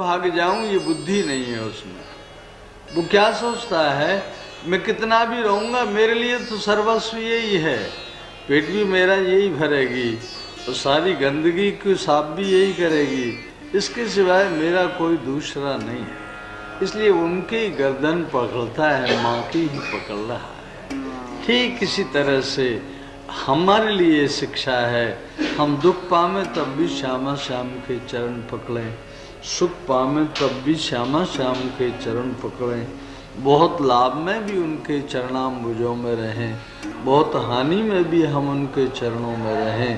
भाग जाऊं ये बुद्धि नहीं है उसमें। वो क्या सोचता है, मैं कितना भी रहूंगा मेरे लिए तो सर्वस्व यही है, पेट भी मेरा यही भरेगी और सारी गंदगी को साफ भी यही करेगी, इसके सिवाय मेरा कोई दूसरा नहीं है। इसलिए उनकी गर्दन पकड़ता है, माँ की ही पकड़ रहा है। ठीक इसी तरह से हमारे लिए शिक्षा है, हम दुख पावे तब भी श्यामा श्याम के चरण पकड़ें, सुख पावे तब भी श्यामा श्याम के चरण पकड़ें, बहुत लाभ में भी उनके चरणाम्बुजों में रहें, बहुत हानि में भी हम उनके चरणों में रहें।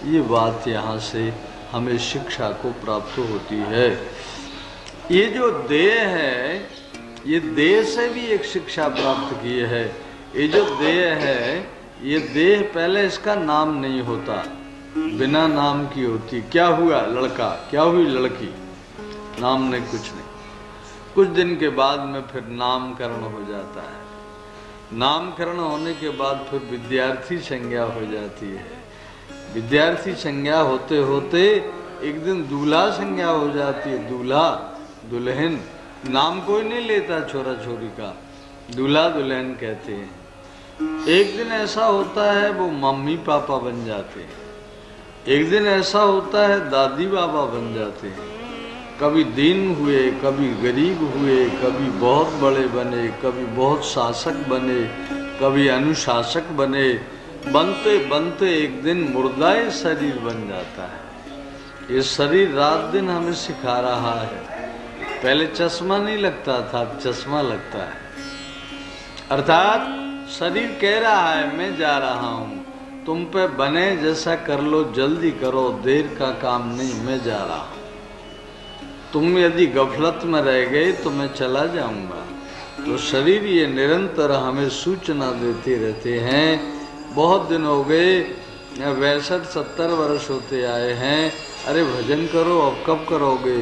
ये बात यहाँ से हमें शिक्षा को प्राप्त होती है। ये जो देह है, ये देह से भी एक शिक्षा प्राप्त की है। ये जो देह है, ये देह पहले इसका नाम नहीं होता, बिना नाम की होती। क्या हुआ लड़का, क्या हुई लड़की, नाम नहीं, कुछ नहीं। कुछ दिन के बाद में फिर नामकरण हो जाता है। नामकरण होने के बाद फिर विद्यार्थी संज्ञा हो जाती है। विद्यार्थी संज्ञा होते होते एक दिन दूल्हा संज्ञा हो जाती है। दूल्हा दुल्हन, नाम कोई नहीं लेता छोरा छोरी का, दूल्हा दुल्हन कहते हैं। एक दिन ऐसा होता है वो मम्मी पापा बन जाते हैं, एक दिन ऐसा होता है दादी बाबा बन जाते हैं। कभी दीन हुए, कभी गरीब हुए, कभी बहुत बड़े बने, कभी बहुत शासक बने, कभी अनुशासक बने। बनते बनते एक दिन मुर्दाए शरीर बन जाता है। ये शरीर रात दिन हमें सिखा रहा है। पहले चश्मा नहीं लगता था, अब चश्मा लगता है। अर्थात शरीर कह रहा है मैं जा रहा हूँ, तुम पे बने जैसा कर लो, जल्दी करो, देर का काम नहीं, मैं जा रहा हूँ। तुम यदि गफलत में रह गए तो मैं चला जाऊंगा। तो शरीर ये निरंतर हमें सूचना देते रहते हैं। बहुत दिन हो गए, 62-70 वर्ष होते आए हैं, अरे भजन करो, अब कब करोगे,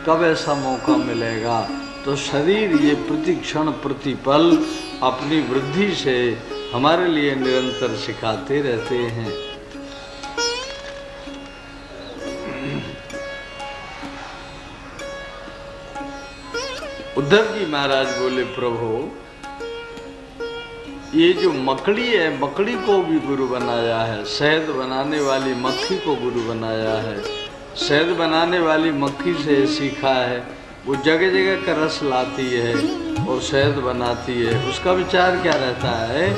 कब ऐसा मौका मिलेगा। तो शरीर ये प्रतिक्षण प्रतिपल अपनी वृद्धि से हमारे लिए निरंतर सिखाते रहते हैं। उद्धव जी महाराज बोले, प्रभु ये जो मकड़ी है, मकड़ी को भी गुरु बनाया है, शहद बनाने वाली मक्खी को गुरु बनाया है। शहद बनाने वाली मक्खी से सीखा है, वो जगह जगह का रस लाती है और शहद बनाती है। उसका विचार क्या रहता है,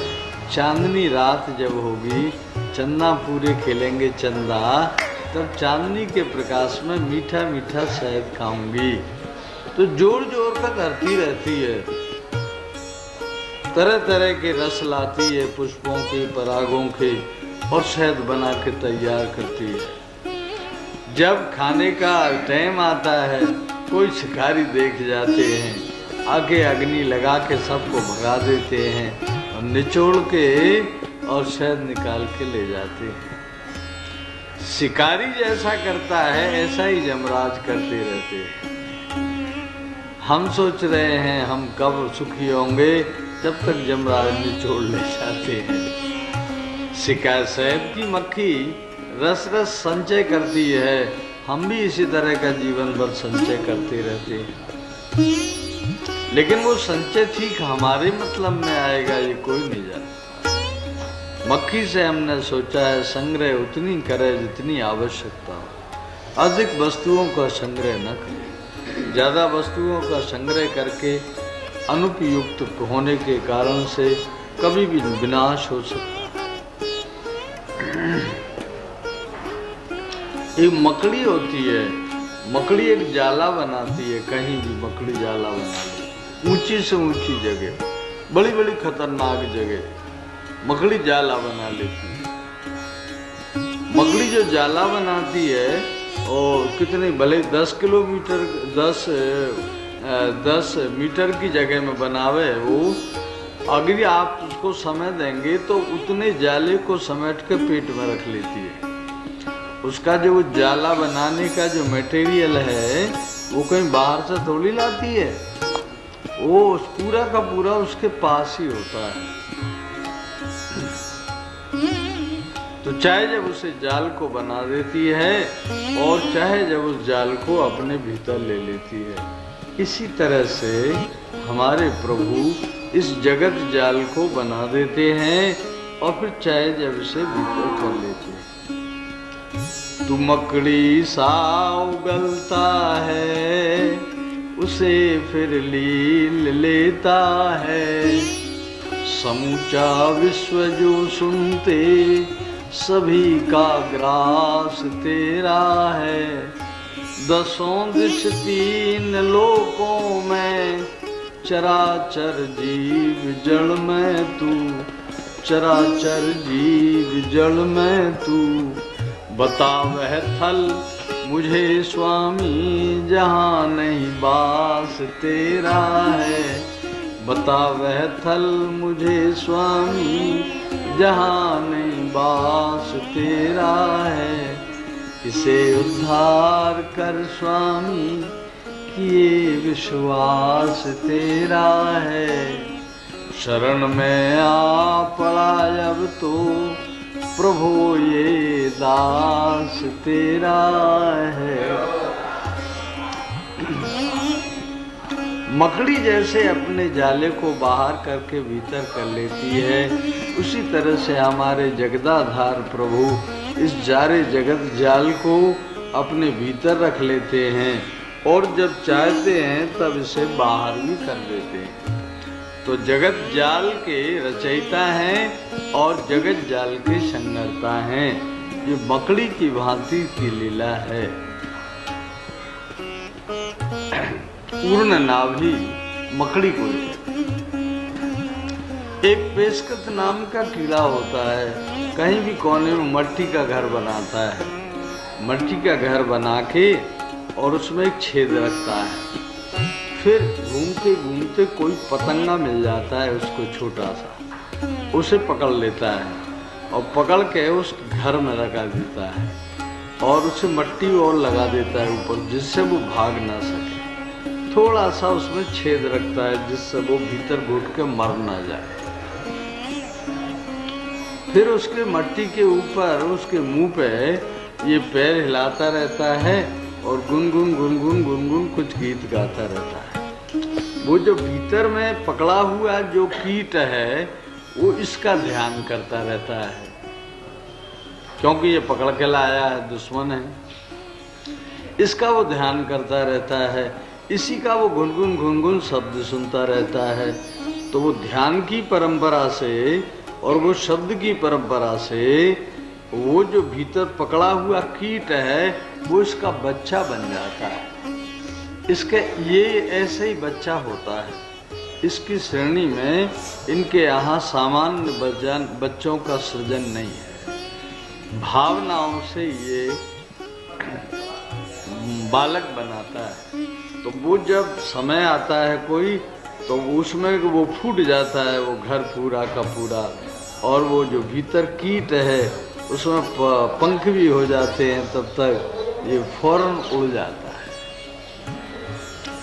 चांदनी रात जब होगी, चंदा पूरे खेलेंगे चंदा, तब चांदनी के प्रकाश में मीठा मीठा शहद खाऊंगी। तो जोर जोर का करती रहती है, तरह तरह के रस लाती है, पुष्पों के, परागों के, और शहद बना के तैयार करती है। जब खाने का टाइम आता है, कोई शिकारी देख जाते हैं, आगे अग्नि लगा के सबको भगा देते हैं और निचोड़ के और शहद निकाल के ले जाते हैं। शिकारी जैसा करता है ऐसा ही यमराज करते रहते हैं। हम सोच रहे हैं हम कब सुखी होंगे, जब तक यमराज निचोड़ ले जाते हैं। शिकार शहद की मक्खी रस रस संचय करती है, हम भी इसी तरह का जीवन भर संचय करते रहते हैं। लेकिन वो संचय ठीक हमारे मतलब में आएगा ये कोई नहीं जानता। मक्खी से हमने सोचा है संग्रह उतनी करे जितनी आवश्यकता हो, अधिक वस्तुओं का संग्रह न करें। ज़्यादा वस्तुओं का संग्रह करके अनुपयुक्त होने के कारण से कभी भी विनाश हो सकता है। एक मकड़ी होती है, मकड़ी एक जाला बनाती है, कहीं भी मकड़ी जाला बना लेती, ऊंची से ऊंची जगह, बड़ी बड़ी खतरनाक जगह मकड़ी जाला बना लेती है। मकड़ी जो जाला बनाती है और कितने भले 10 किलोमीटर 10 मीटर की जगह में बनावे, वो अगर आप उसको समय देंगे तो उतने जाले को समेट के पेट में रख लेती है। उसका जो जाला बनाने का जो मटेरियल है वो कहीं बाहर से थोड़ी लाती है, वो पूरा का पूरा उसके पास ही होता है। तो चाहे जब उसे जाल को बना देती है और चाहे जब उस जाल को अपने भीतर ले लेती है। इसी तरह से हमारे प्रभु इस जगत जाल को बना देते हैं और फिर चाहे जब उसे भीतर कर लेते हैं। तू मकड़ी सा उगलता है, उसे फिर लील लेता है। समूचा विश्व जो सुनते, सभी का ग्रास तेरा है। दसों दिश तीन लोकों में, चराचर जीव जड़ में तू, चराचर जीव जड़ में तू। बता वह थल मुझे स्वामी, जहाँ नहीं बास तेरा है। बता वह थल मुझे स्वामी, जहाँ नहीं बास तेरा है। इसे उद्धार कर स्वामी, किए विश्वास तेरा है। शरण में आ पड़ा अब तो, प्रभु ये दास तेरा है। मकड़ी जैसे अपने जाले को बाहर करके भीतर कर लेती है, उसी तरह से हमारे जगदाधार प्रभु इस जारे जगत जाल को अपने भीतर रख लेते हैं और जब चाहते हैं तब इसे बाहर भी कर देते हैं। तो जगत जाल के रचयिता हैं और जगत जाल के संगरता हैं। ये मकड़ी की भांति की लीला है। पूर्ण नाभि मकड़ी को एक पेशकत नाम का कीड़ा होता है, कहीं भी कोने में मट्टी का घर बनाता है। मट्टी का घर बना के और उसमें एक छेद रखता है। फिर घूमते घूमते कोई पतंगा मिल जाता है उसको छोटा सा, उसे पकड़ लेता है और पकड़ के उस घर में लगा देता है और उसे मट्टी और लगा देता है ऊपर, जिससे वो भाग ना सके। थोड़ा सा उसमें छेद रखता है जिससे वो भीतर घुट के मर ना जाए। फिर उसके मट्टी के ऊपर उसके मुंह पे ये पैर हिलाता रहता है और गुनगुन गुनगुन गुनगुन कुछ गीत गाता रहता है। वो जो भीतर में पकड़ा हुआ जो कीट है वो इसका ध्यान करता रहता है, क्योंकि ये पकड़ के लाया है, दुश्मन है। इसका वो ध्यान करता रहता है, इसी का वो गुनगुन गुनगुन शब्द सुनता रहता है। तो वो ध्यान की परंपरा से और वो शब्द की परंपरा से वो जो भीतर पकड़ा हुआ कीट है वो इसका बच्चा बन जाता है। इसके ये ऐसे ही बच्चा होता है। इसकी श्रेणी में इनके यहाँ सामान्य बच्चों का सृजन नहीं है। भावनाओं से ये बालक बनाता है। तो वो जब समय आता है कोई तो उसमें वो फूट जाता है वो घर पूरा का पूरा, और वो जो भीतर कीट है उसमें पंख भी हो जाते हैं, तब तक ये फौरन उड़ जाता है।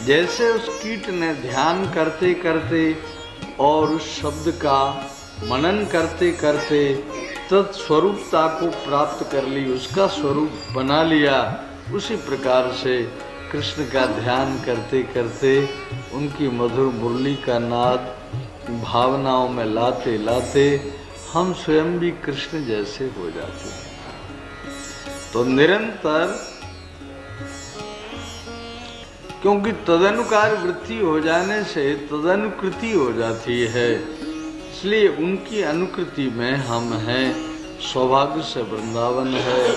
जैसे उस कीट ने ध्यान करते करते और उस शब्द का मनन करते करते तत्स्वरूपता को प्राप्त कर ली, उसका स्वरूप बना लिया, उसी प्रकार से कृष्ण का ध्यान करते करते उनकी मधुर मुरली का नाद भावनाओं में लाते लाते हम स्वयं भी कृष्ण जैसे हो जाते हैं। तो निरंतर, क्योंकि तदनुकार वृत्ति हो जाने से तदनुकृति हो जाती है, इसलिए उनकी अनुकृति में हम हैं। सौभाग्य से वृंदावन है,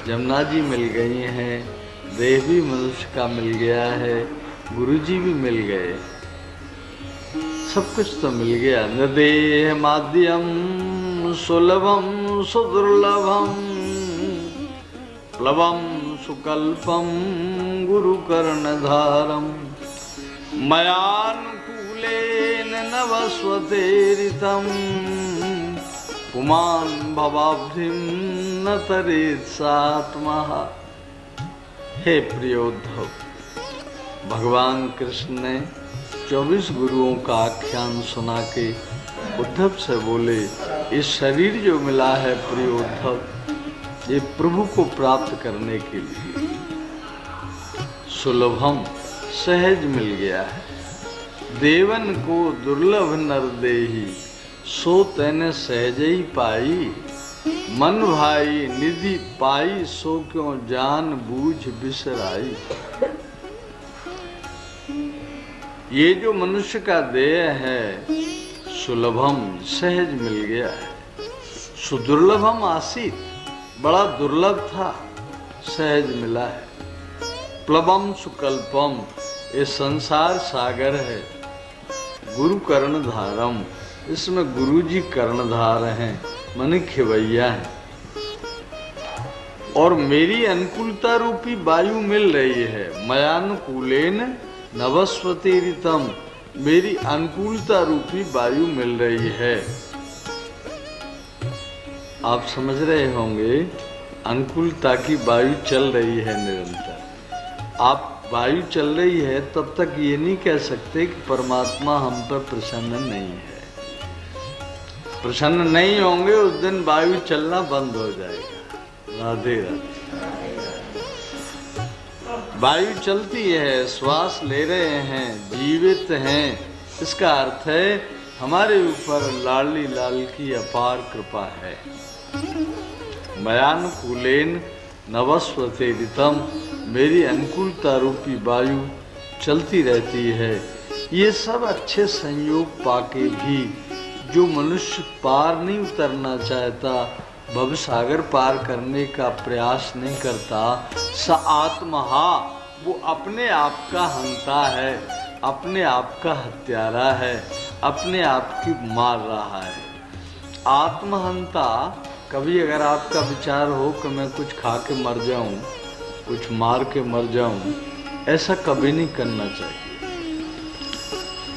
जमुना जी मिल गई हैं, देह भी मनुष्य का मिल गया है, गुरु जी भी मिल गए, सब कुछ तो मिल गया। न देह माध्यम सुलभम सुदुर्लभम, प्लवम सुकल्पम गुरु कर्णधारम, मयानुकूलेन नवस्वतेरितम, पुमान भवाब्धिम न तरेत सात्मः। हे प्रियोद्धव, भगवान कृष्ण ने 24 गुरुओं का आख्यान सुना के उद्धव से बोले, इस शरीर जो मिला है प्रियोद्धव, ये प्रभु को प्राप्त करने के लिए सुलभम सहज मिल गया है। देवन को दुर्लभ नर देही, सो तैने सहज ही पाई। मन भाई निधि पाई, सो क्यों जान बूझ बिसराई। ये जो मनुष्य का देह है सुलभम सहज मिल गया है। सुदुर्लभम आसीत, बड़ा दुर्लभ था, सहज मिला है। प्लवम सुकल्पम, ये संसार सागर है। गुरु कर्णधारम, इसमें गुरु जी कर्णधार हैं, मन खेवैया है। और मेरी अनुकूलता रूपी वायु मिल रही है। मयानुकूलेन नवस्वती ऋतम, मेरी अनुकूलता रूपी वायु मिल रही है। आप समझ रहे होंगे, अनुकूलता की वायु चल रही है निरंतर। आप वायु चल रही है तब तक ये नहीं कह सकते कि परमात्मा हम पर प्रसन्न नहीं है। प्रसन्न नहीं होंगे उस दिन वायु चलना बंद हो जाएगा। राधे राधे। वायु चलती है, श्वास ले रहे हैं, जीवित हैं, इसका अर्थ है हमारे ऊपर लाडली लाल की अपार कृपा है। मयानुकूलेन नवस्वते ऋतम, मेरी अनुकूलता रूपी वायु चलती रहती है। ये सब अच्छे संयोग पाके भी जो मनुष्य पार नहीं उतरना चाहता, भव सागर पार करने का प्रयास नहीं करता, स आत्महा, वो अपने आप का हंता है, अपने आप का हत्यारा है, अपने आप की मार रहा है। आत्महंता, कभी अगर आपका विचार हो कि मैं कुछ खा के मर जाऊं, कुछ मार के मर जाऊं, ऐसा कभी नहीं करना चाहिए।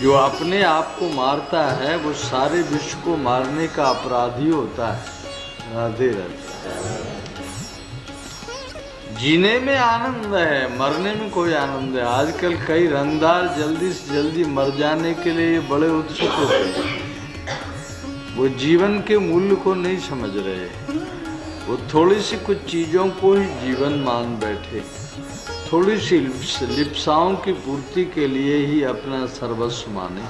जो अपने आप को मारता है वो सारे विश्व को मारने का अपराधी होता है। राधे राधे। जीने में आनंद है, मरने में कोई आनंद है। आजकल कई रंगदार जल्दी से जल्दी मर जाने के लिए बड़े उत्सुक होते हैं। वो जीवन के मूल्य को नहीं समझ रहे। वो थोड़ी सी कुछ चीजों को ही जीवन मान बैठे, थोड़ी सी लिप्साओं की पूर्ति के लिए ही अपना सर्वस्व माने।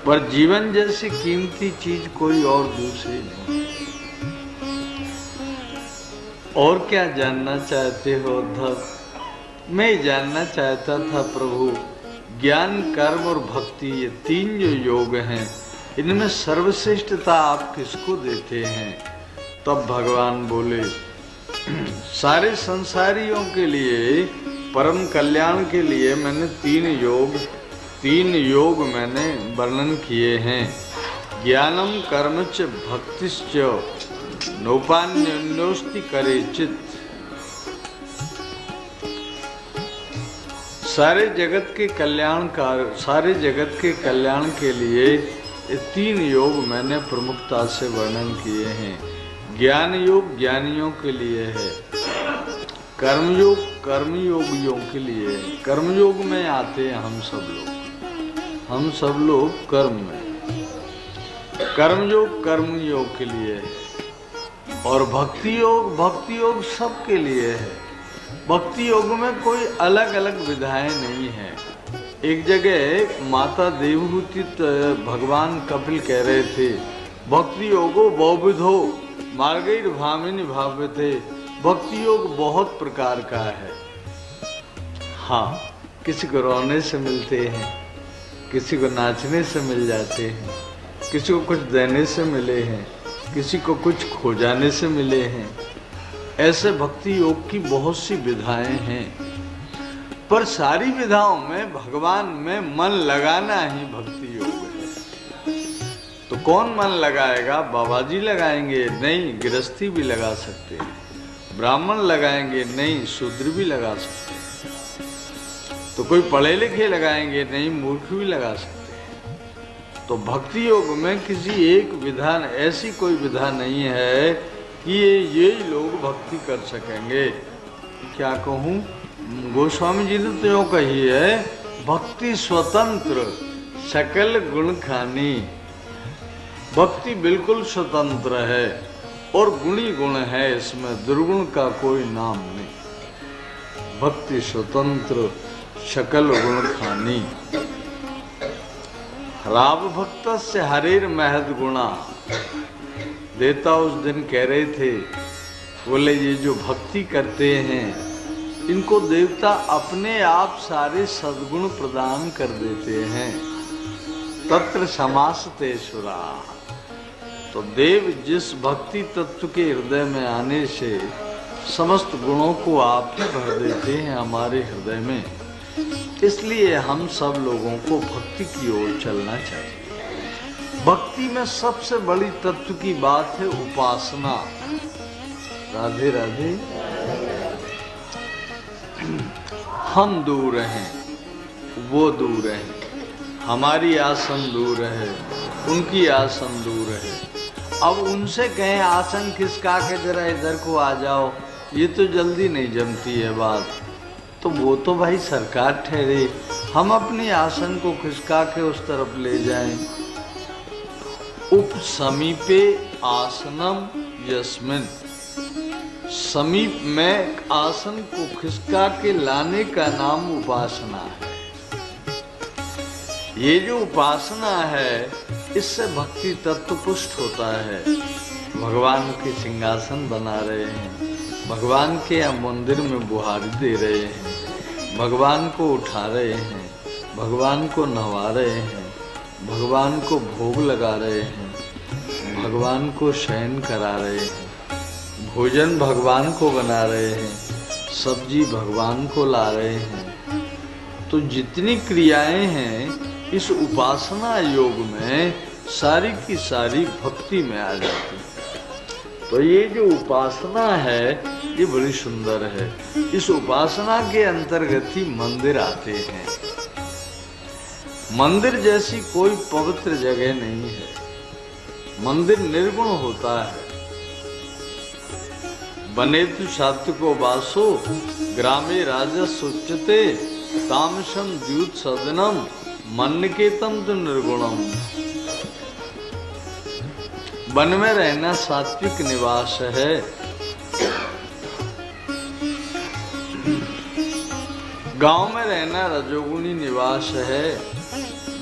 पर जीवन जैसी कीमती चीज कोई और दूसरी नहीं। और क्या जानना चाहते हो उद्धव? मैं जानना चाहता था प्रभु, ज्ञान कर्म और भक्ति, ये तीन जो योग हैं, इनमें सर्वश्रेष्ठता आप किसको देते हैं? तब भगवान बोले, सारे संसारियों के लिए, परम कल्याण के लिए मैंने तीन योग मैंने वर्णन किए हैं। ज्ञानम कर्म च भक्तिश्च नोपान्योस्ति करे चित्त। सारे जगत के कल्याण के लिए ये तीन योग मैंने प्रमुखता से वर्णन किए हैं। ज्ञान योग ज्ञानियों के लिए है, कर्मयोग कर्मयोगियों के लिए है। कर्मयोग में आते हैं हम सब लोग कर्म में। कर्मयोग कर्मयोग के लिए है। और भक्ति योग सबके लिए है। भक्ति योग में कोई अलग अलग विधाएं नहीं है। एक जगह माता देवहूति भगवान कपिल कह रहे थे, भक्ति योगो बहुविधो मार्गैर भामिनी भाव्यते। भक्ति योग बहुत प्रकार का है। हाँ, किसी को रोने से मिलते हैं, किसी को नाचने से मिल जाते हैं, किसी को कुछ देने से मिले हैं, किसी को कुछ खो जाने से मिले हैं। ऐसे भक्ति योग की बहुत सी विधाएं हैं। पर सारी विधाओं में भगवान में मन लगाना ही भक्ति योग है। तो कौन मन लगाएगा? बाबा जी लगाएंगे? नहीं, गृहस्थी भी लगा सकते हैं। ब्राह्मण लगाएंगे? नहीं, शूद्र भी लगा सकते हैं। तो कोई पढ़े लिखे लगाएंगे? नहीं, मूर्ख भी लगा सकते हैं। तो भक्ति योग में किसी एक विधान, ऐसी कोई विधा नहीं है कि ये लोग भक्ति कर सकेंगे। क्या कहूँ, गोस्वामी जी ने तो यूँ कही है, भक्ति स्वतंत्र सकल गुण खानी। भक्ति बिल्कुल स्वतंत्र है और गुणी गुण है इसमें, दुर्गुण का कोई नाम नहीं। भक्ति स्वतंत्र शकल गुण खानी, राव भक्त से हरेर महद गुणा। देवता उस दिन कह रहे थे, बोले ये जो भक्ति करते हैं इनको देवता अपने आप सारे सद्गुण प्रदान कर देते हैं। तत्र समासते सुरा, तो देव जिस भक्ति तत्व के हृदय में आने से समस्त गुणों को आप ही भर देते हैं हमारे हृदय में, इसलिए हम सब लोगों को भक्ति की ओर चलना चाहिए। भक्ति में सबसे बड़ी तत्व की बात है उपासना। राधे राधे। हम दूर हैं, वो दूर हैं, हमारी आसन दूर है, उनकी आसन दूर है। अब उनसे कहें आसन खिसका के जरा इधर को आ जाओ, ये तो जल्दी नहीं जमती है बात, तो वो तो भाई सरकार ठहरे, हम अपनी आसन को खिसका के उस तरफ ले जाएं। उप समीपे आसनम यस्मिन, समीप में आसन को खिसका के लाने का नाम उपासना है। ये जो उपासना है इससे भक्ति तत्व पुष्ट होता है। भगवान के सिंहासन बना रहे हैं, भगवान के हम मंदिर में बुहारी दे रहे हैं, भगवान को उठा रहे हैं, भगवान को नहवा रहे हैं, भगवान को भोग लगा रहे हैं, भगवान को शयन करा रहे हैं, भोजन भगवान को बना रहे हैं, सब्जी भगवान को ला रहे हैं। तो जितनी क्रियाएं हैं इस उपासना योग में सारी की सारी भक्ति में आ जाती है। तो ये जो उपासना है ये बड़ी सुंदर है। इस उपासना के अंतर्गत ही मंदिर आते हैं। मंदिर जैसी कोई पवित्र जगह नहीं है। मंदिर निर्गुण होता है। बनेतु सात्विको वासो ग्रामे राजस उच्यते तामसम द्यूत सदनम मन्नकेतम तो निर्गुणम। वन में रहना सात्विक निवास है। गांव में रहना रजोगुणी निवास है।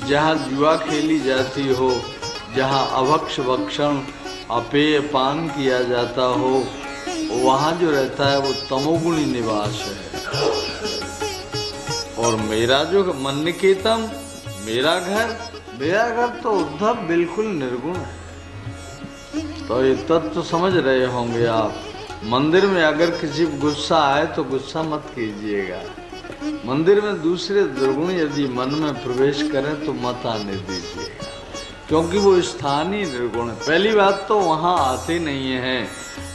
जहाँ जुआ खेली जाती हो, जहाँ अभक्ष भक्षण अपेय पान किया जाता हो, वहाँ जो रहता है वो तमोगुणी निवास है। और मेरा जो मन्नकेतम, मेरा घर तो उद्धव बिल्कुल निर्गुण है। तो ये तत्व समझ रहे होंगे आप। मंदिर में अगर किसी को गुस्सा आए तो गुस्सा मत कीजिएगा। मंदिर में दूसरे दुर्गुण यदि मन में प्रवेश करें तो मत आने दीजिएगा, क्योंकि वो स्थान ही निर्गुण है। पहली बात तो वहाँ आते नहीं हैं।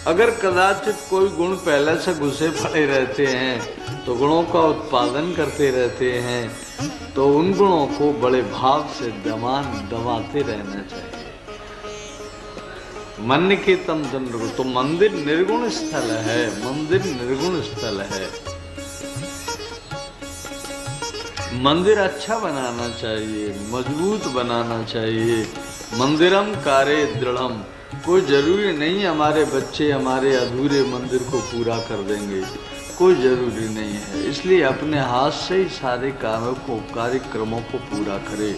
अगर कदाचित कोई गुण पहले से घुसे पड़े रहते हैं तो गुणों का उत्पादन करते रहते हैं, तो उन गुणों को बड़े भाव से दबाते रहना चाहिए। मन के तम निर्गुण, तो मंदिर निर्गुण स्थल है। मंदिर निर्गुण स्थल है। मंदिर अच्छा बनाना चाहिए, मजबूत बनाना चाहिए। मंदिरम कार्य दृढ़म। कोई जरूरी नहीं हमारे बच्चे हमारे अधूरे मंदिर को पूरा कर देंगे, कोई जरूरी नहीं है। इसलिए अपने हाथ से ही सारे कामों को, कार्यक्रमों को पूरा करे।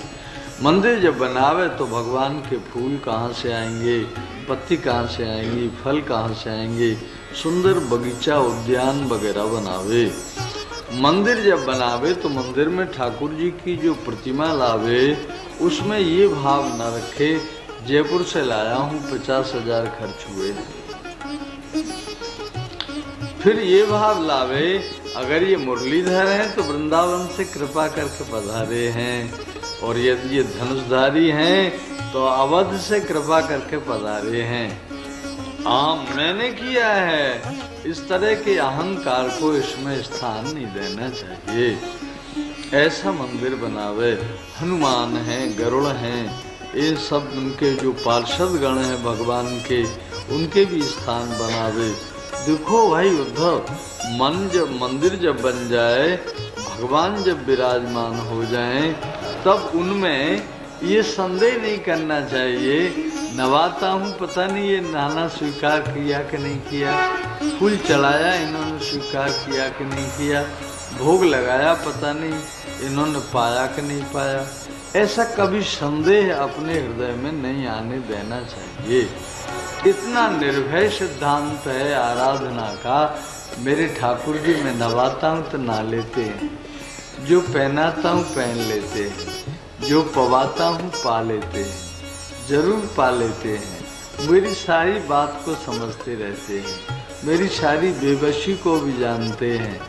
मंदिर जब बनावे तो भगवान के फूल कहाँ से आएंगे, पत्ती कहाँ से आएंगी, फल कहाँ से आएंगे, सुंदर बगीचा उद्यान वगैरह बनावे। मंदिर जब बनावे तो मंदिर में ठाकुर जी की जो प्रतिमा लावे उसमें ये भाव न रखे जयपुर से लाया हूँ 50,000 खर्च हुए। फिर ये भाव लावे अगर ये मुरलीधर हैं तो वृंदावन से कृपा करके पधारे हैं, और यदि ये धनुषधारी हैं तो अवध से कृपा करके पधारे हैं। मैंने किया है। इस तरह के अहंकार को इसमें स्थान नहीं देना चाहिए। ऐसा मंदिर बनावे। हनुमान हैं, गरुड़ हैं, ये सब उनके जो पार्षद गण हैं भगवान के, उनके भी स्थान बनावे। देखो भाई उद्धव, मंदिर जब बन जाए, भगवान जब विराजमान हो जाएं, तब उनमें ये संदेह नहीं करना चाहिए। नवाता हूँ, पता नहीं ये नाना स्वीकार किया कि नहीं किया, फूल चढ़ाया इन्होंने स्वीकार किया कि नहीं किया, भोग लगाया पता नहीं इन्होंने पाया कि नहीं पाया। ऐसा कभी संदेह अपने हृदय में नहीं आने देना चाहिए। इतना निर्भय सिद्धांत है आराधना का। मेरे ठाकुर जी मैं नवाता हूँ तो ना लेते हैं, जो पहनाता हूँ पहन लेते हैं, जो पवाता हूँ पा लेते हैं, जरूर पा लेते हैं। मेरी सारी बात को समझते रहते हैं, मेरी सारी बेबसी को भी जानते हैं,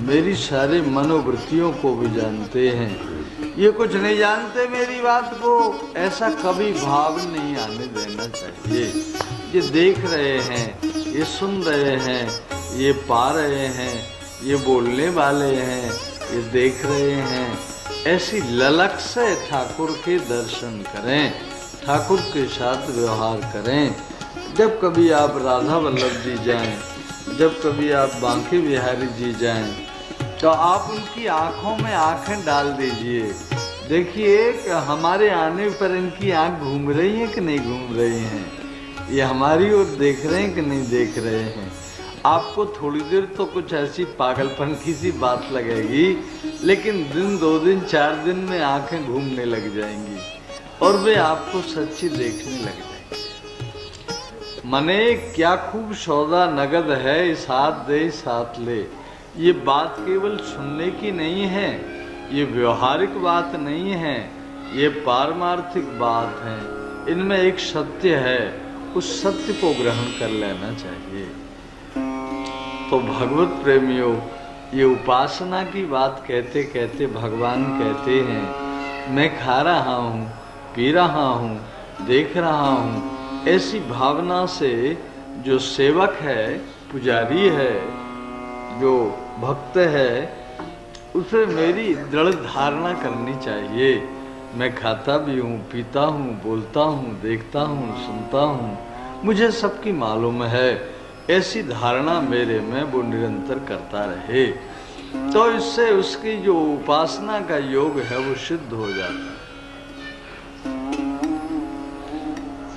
मेरी सारी मनोवृत्तियों को भी जानते हैं। ये कुछ नहीं जानते मेरी बात को, ऐसा कभी भाव नहीं आने देना चाहिए। ये देख रहे हैं, ये सुन रहे हैं, ये पा रहे हैं, ये बोलने वाले हैं, ये देख रहे हैं। ऐसी ललक से ठाकुर के दर्शन करें, ठाकुर के साथ व्यवहार करें। जब कभी आप राधा वल्लभ जी जाएं, जब कभी आप बांके बिहारी जी जाएं, तो आप उनकी आंखों में आंखें डाल दीजिए। देखिए कि हमारे आने पर इनकी आंख घूम रही है कि नहीं घूम रही हैं, ये हमारी ओर देख रहे हैं कि नहीं देख रहे हैं। आपको थोड़ी देर तो कुछ ऐसी पागलपन की सी बात लगेगी, लेकिन दिन 2 दिन 4 दिन में आंखें घूमने लग जाएंगी और वे आपको सच्ची देखने लग जाएंगी। मने क्या खूब सौदा नगद है, साथ दे साथ ले। ये बात केवल सुनने की नहीं है, ये व्यवहारिक बात नहीं है, ये पारमार्थिक बात है। इनमें एक सत्य है, उस सत्य को ग्रहण कर लेना चाहिए। तो भगवत प्रेमियों, ये उपासना की बात कहते कहते भगवान कहते हैं मैं खा रहा हूँ, पी रहा हूँ, देख रहा हूँ। ऐसी भावना से जो सेवक है, पुजारी है, जो भक्त है, उसे मेरी दृढ़ धारणा करनी चाहिए। मैं खाता भी हूँ, पीता हूँ, बोलता हूँ, देखता हूँ, सुनता हूँ, मुझे सबकी मालूम है। ऐसी धारणा मेरे में वो निरंतर करता रहे, तो इससे उसकी जो उपासना का योग है वो सिद्ध हो जाता है।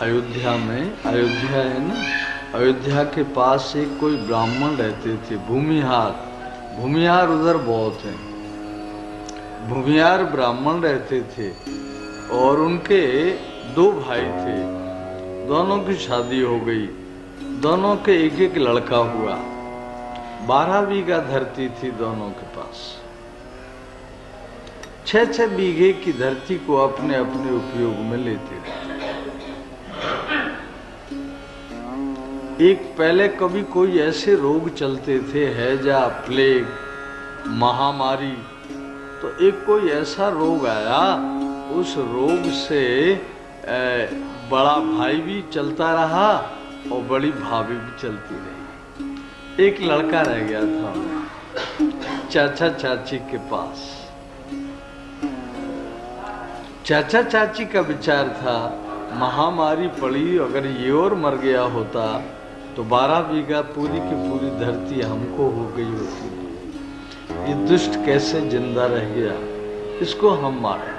अयोध्या में, अयोध्या है ना, अयोध्या के पास एक कोई ब्राह्मण रहते थे, भूमिहार। भूमिहार उधर बहुत हैं। भूमिहार ब्राह्मण रहते थे और उनके 2 भाई थे, दोनों की शादी हो गई, दोनों के एक एक लड़का हुआ। 12 बीघा धरती थी दोनों के पास। 6-6 बीघे की धरती को अपने अपने उपयोग में लेते रहते। एक पहले कभी कोई ऐसे रोग चलते थे, हैजा, प्लेग, महामारी, तो एक कोई ऐसा रोग आया, उस रोग से बड़ा भाई भी चलता रहा और बड़ी भाभी भी चलती रही। एक लड़का रह गया था चाचा चाची के पास। चाचा चाची का विचार था महामारी पड़ी, अगर ये और मर गया होता तो 12 बीघा पूरी की पूरी धरती हमको हो गई होती। ये दुष्ट कैसे जिंदा रह गया, इसको हम मारें।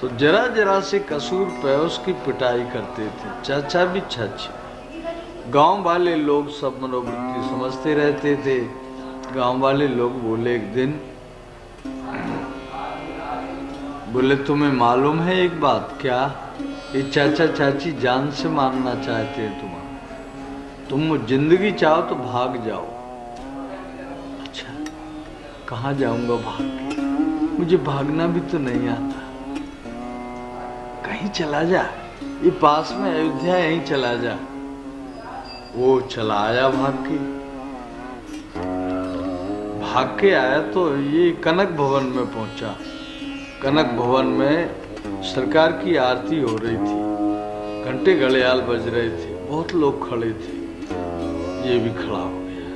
तो जरा जरा से कसूर पे उसकी पिटाई करते थे, चाचा भी चाची। गांव वाले लोग सब मनोवृत्ति समझते रहते थे। गांव वाले लोग बोले एक दिन, बोले तुम्हें मालूम है एक बात? क्या? ये चाचा चाची जान से मारना चाहते हैं तुम्हारा, तुम जिंदगी चाहो तो भाग जाओ। अच्छा, कहाँ जाऊंगा भाग के? मुझे भागना भी तो नहीं आता। कहीं चला जा, ये पास में अयोध्या, यहीं चला जा। वो चला आया भाग के आया तो ये कनक भवन में पहुंचा। कनक भवन में सरकार की आरती हो रही थी, घंटे घड़ियाल बज रहे थे, बहुत लोग खड़े थे। ये भी खड़ा हो गया,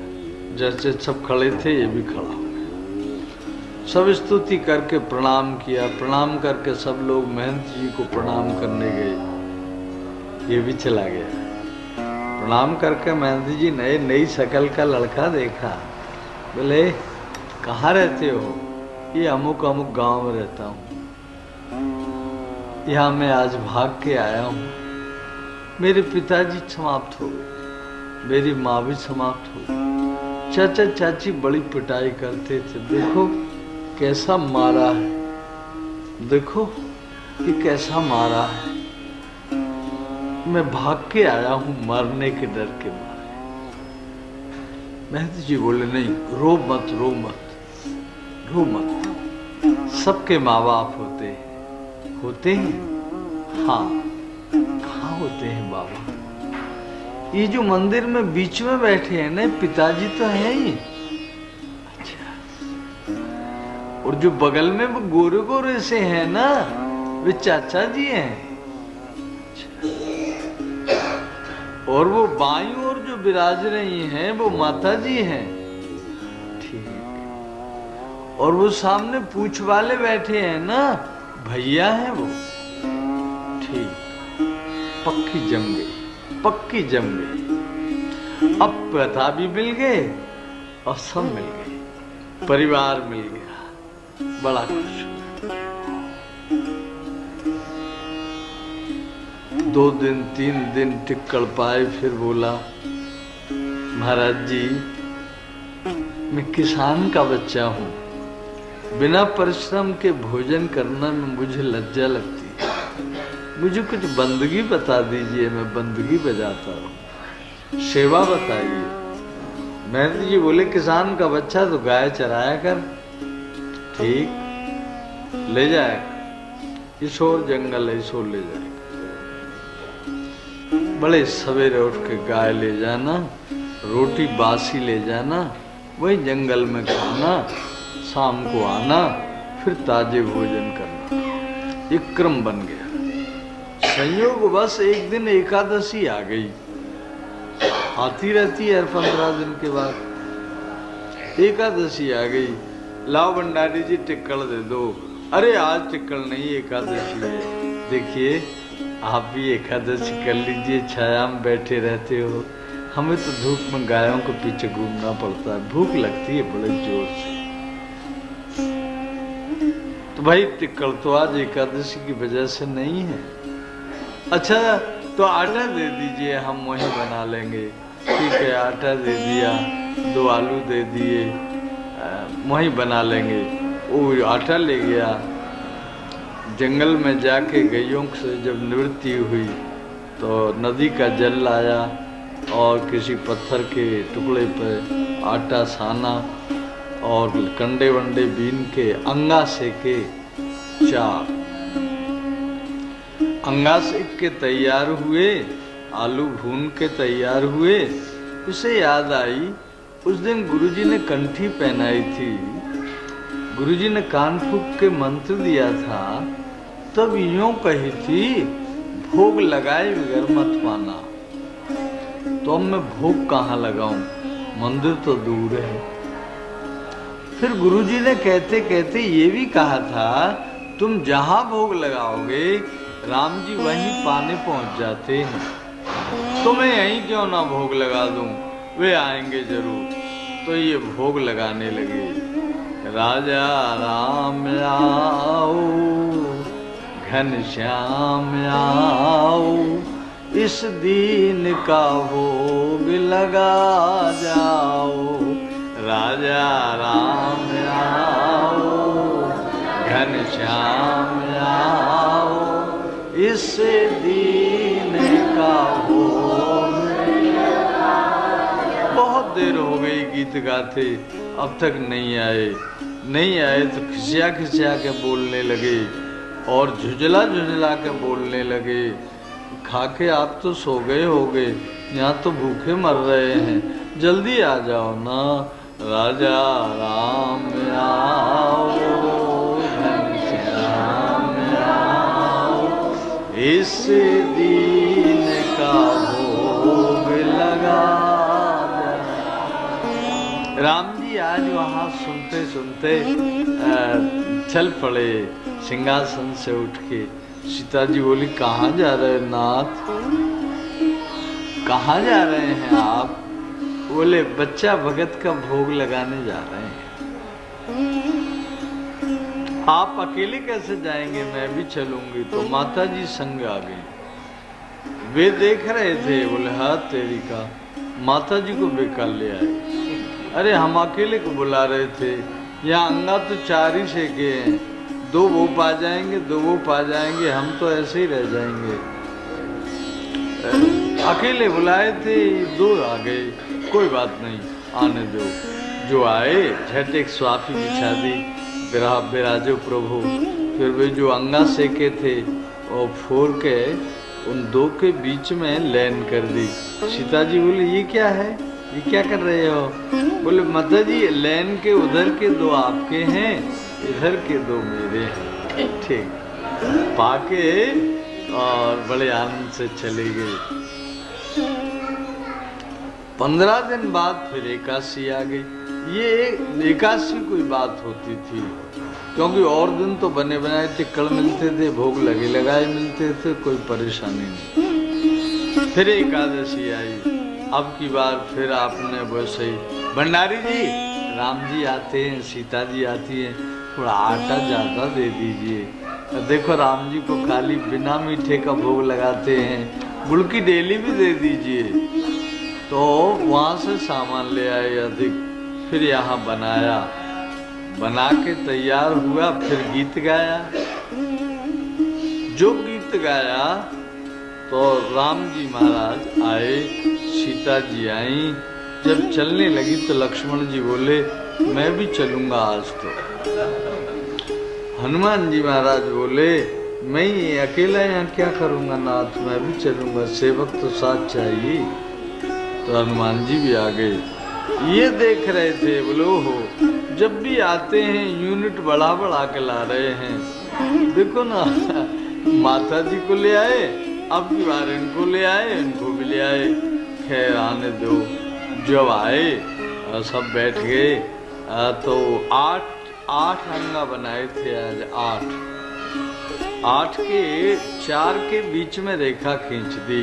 जैसे सब खड़े थे ये भी खड़ा हो गया। सब स्तुति करके प्रणाम किया। प्रणाम करके सब लोग महंत जी को प्रणाम करने गए, ये भी चला गया। प्रणाम करके महंत जी ने नई शकल का लड़का देखा। बोले कहाँ रहते हो? ये अमुक अमुक गांव में रहता हूँ। यहाँ मैं आज भाग के आया हूँ। मेरे पिताजी समाप्त हो गए, मेरी माँ भी समाप्त हो गई। चाचा चाची बड़ी पिटाई करते थे। देखो कैसा मारा है, देखो ये कैसा मारा है। मैं भाग के आया हूँ मरने के डर के मारे। महंत जी बोले नहीं, रो मत, रो मत, रो मत। सबके माँ बाप होते हैं, होते हैं। हाँ, कहाँ होते हैं बाबा? ये जो मंदिर में बीच में बैठे हैं ना, पिताजी तो हैं ही। अच्छा, और जो बगल में वो गोरे गोरे से हैं ना, वे चाचा जी हैं। और वो बाईं ओर जो विराज रही हैं वो माता जी हैं। ठीक। और वो सामने पूंछ वाले बैठे हैं ना, भैया हैं वो। ठीक, पक्की जम गई, पक्की जम गई। अब पता भी मिल गए और सब मिल गए, परिवार मिल गया, बड़ा खुश। 2 दिन 3 दिन टिकल पाए, फिर बोला महाराज जी मैं किसान का बच्चा हूँ, बिना परिश्रम के भोजन करना में मुझे लज्जा लगती है। मुझे कुछ बंदगी बता दीजिए, मैं बंदगी बजाता हूँ, सेवा बताइए। महंत जी बोले किसान का बच्चा तो गाय चराया कर। ठीक, ले जाएगा, इस ओर जंगल है, इस ओर ले जाएगा। बड़े सवेरे उठ के गाय ले जाना, रोटी बासी ले जाना, वही जंगल में खाना, शाम को आना, फिर ताजे भोजन करना। ये क्रम बन गया। संयोग बस एक दिन एकादशी आ गई, आती रहती है हर 15 दिन के बाद। एकादशी आ गई, लाओ भंडारी जी टिक्कड़ दे दो। अरे आज टिक्कड़ नहीं, एकादशी है। देखिए आप भी एकादशी कर लीजिए, छाया में बैठे रहते हो, हमें तो धूप में गायों के पीछे घूमना पड़ता है, भूख लगती है बड़े जोर से। तो भाई टिक्कड़ तो आज एकादशी की वजह से नहीं है। अच्छा तो आटा दे दीजिए, हम वही बना लेंगे। ठीक है, आटा दे दिया, 2 आलू दे दिए, वही बना लेंगे। वो आटा ले गया, जंगल में जाके गैयों से जब निवृत्ति हुई तो नदी का जल लाया और किसी पत्थर के टुकड़े पर आटा साना और कंडे वंडे बीन के अंगा सेके 4। अंगा सेक के तैयार हुए, आलू भून के तैयार हुए। उसे याद आई उस दिन गुरुजी ने कंठी पहनाई थी, गुरुजी ने कान फूंक के मंत्र दिया था, तब यूं कही थी भोग लगाए बगैर मत पाना। तो अब मैं भोग कहाँ लगाऊं, मंदिर तो दूर है। फिर गुरुजी ने कहते कहते ये भी कहा था तुम जहां भोग लगाओगे राम जी वहीं पाने पहुंच जाते हैं, तो मैं यहीं क्यों ना भोग लगा दूं, वे आएंगे जरूर। तो ये भोग लगाने लगे। राजा राम आओ, घनश्याम आओ, इस दीन का भोग लगा जाओ। राजा राम आओ, घनश्याम आओ, इस दीन का भोग। बहुत देर हो गई गीत गाते, अब तक नहीं आए। नहीं आए तो खिसिया खिसिया के बोलने लगे और झुझला झुझला के बोलने लगे। खा के आप तो सो गए होगे, यहाँ तो भूखे मर रहे हैं, जल्दी आ जाओ ना। राजा राम आओ, घनश्याम आओ, इस दीन का भोग लगा। राम जी आज वहाँ सुनते सुनते चल पड़े सिंहासन से उठ के। सीता जी बोली कहाँ जा रहे हैं नाथ, कहाँ जा रहे हैं आप? बोले बच्चा भगत का भोग लगाने जा रहे हैं। आप अकेले कैसे जाएंगे, मैं भी चलूंगी। तो माता जी संग आ गई। वे देख रहे थे, बोले हाँ तेरी का, माता जी को बेकार ले आए। अरे हम अकेले को बुला रहे थे, यहाँ अंगा तो 4 ही सेके हैं, 2 वो पा जाएंगे, 2 वो पा जाएंगे, हम तो ऐसे ही रह जाएंगे। अकेले बुलाए थे, 2 आ गए, कोई बात नहीं, आने दो। जो आए झट एक स्वाफी बिछा दी, विराजो प्रभु। फिर वे जो अंगा सेके थे वो फोड़ के उन 2 के बीच में लैन कर दी। सीता जी बोले ये क्या है, ये क्या कर रहे हो? बोले माता जी लैन के उधर के 2 आपके हैं, इधर के 2 मेरे हैं। ठीक, पाके और बड़े आनंद से चले गए। 15 दिन बाद फिर एकादशी आ गई। ये एकादशी कोई बात होती थी, क्योंकि और दिन तो बने बनाए टिक्कड़ मिलते थे, भोग लगे लगाए मिलते थे, कोई परेशानी नहीं। फिर एकादशी आई। अब की बार फिर आपने वैसे ही, भंडारी जी राम जी आते हैं, सीता जी आती हैं, थोड़ा आटा ज़्यादा दे दीजिए। देखो राम जी को खाली बिना मीठे का भोग लगाते हैं, गुड़ की डेली भी दे दीजिए। तो वहाँ से सामान ले आए अधिक, फिर यहाँ बनाया, बना के तैयार हुआ, फिर गीत गाया। जो गीत गाया तो राम जी महाराज आए, सीता जी आई। जब चलने लगी तो लक्ष्मण जी बोले मैं भी चलूंगा आज तो। हनुमान जी महाराज बोले मैं ये अकेला यहाँ क्या करूँगा नाथ, मैं भी चलूँगा, सेवक तो साथ चाहिए। तो हनुमान जी भी आ गए। ये देख रहे थे, बोलो हो जब भी आते हैं यूनिट बढ़ा बढ़ा के ला रहे हैं। देखो ना माता जी को ले आए, अब की बार इनको ले आए, इनको भी ले आए। खैर आने दो। जब आए सब बैठ गए तो 8 अंगा बनाए थे आज। 8 के 4 के बीच में रेखा खींच दी।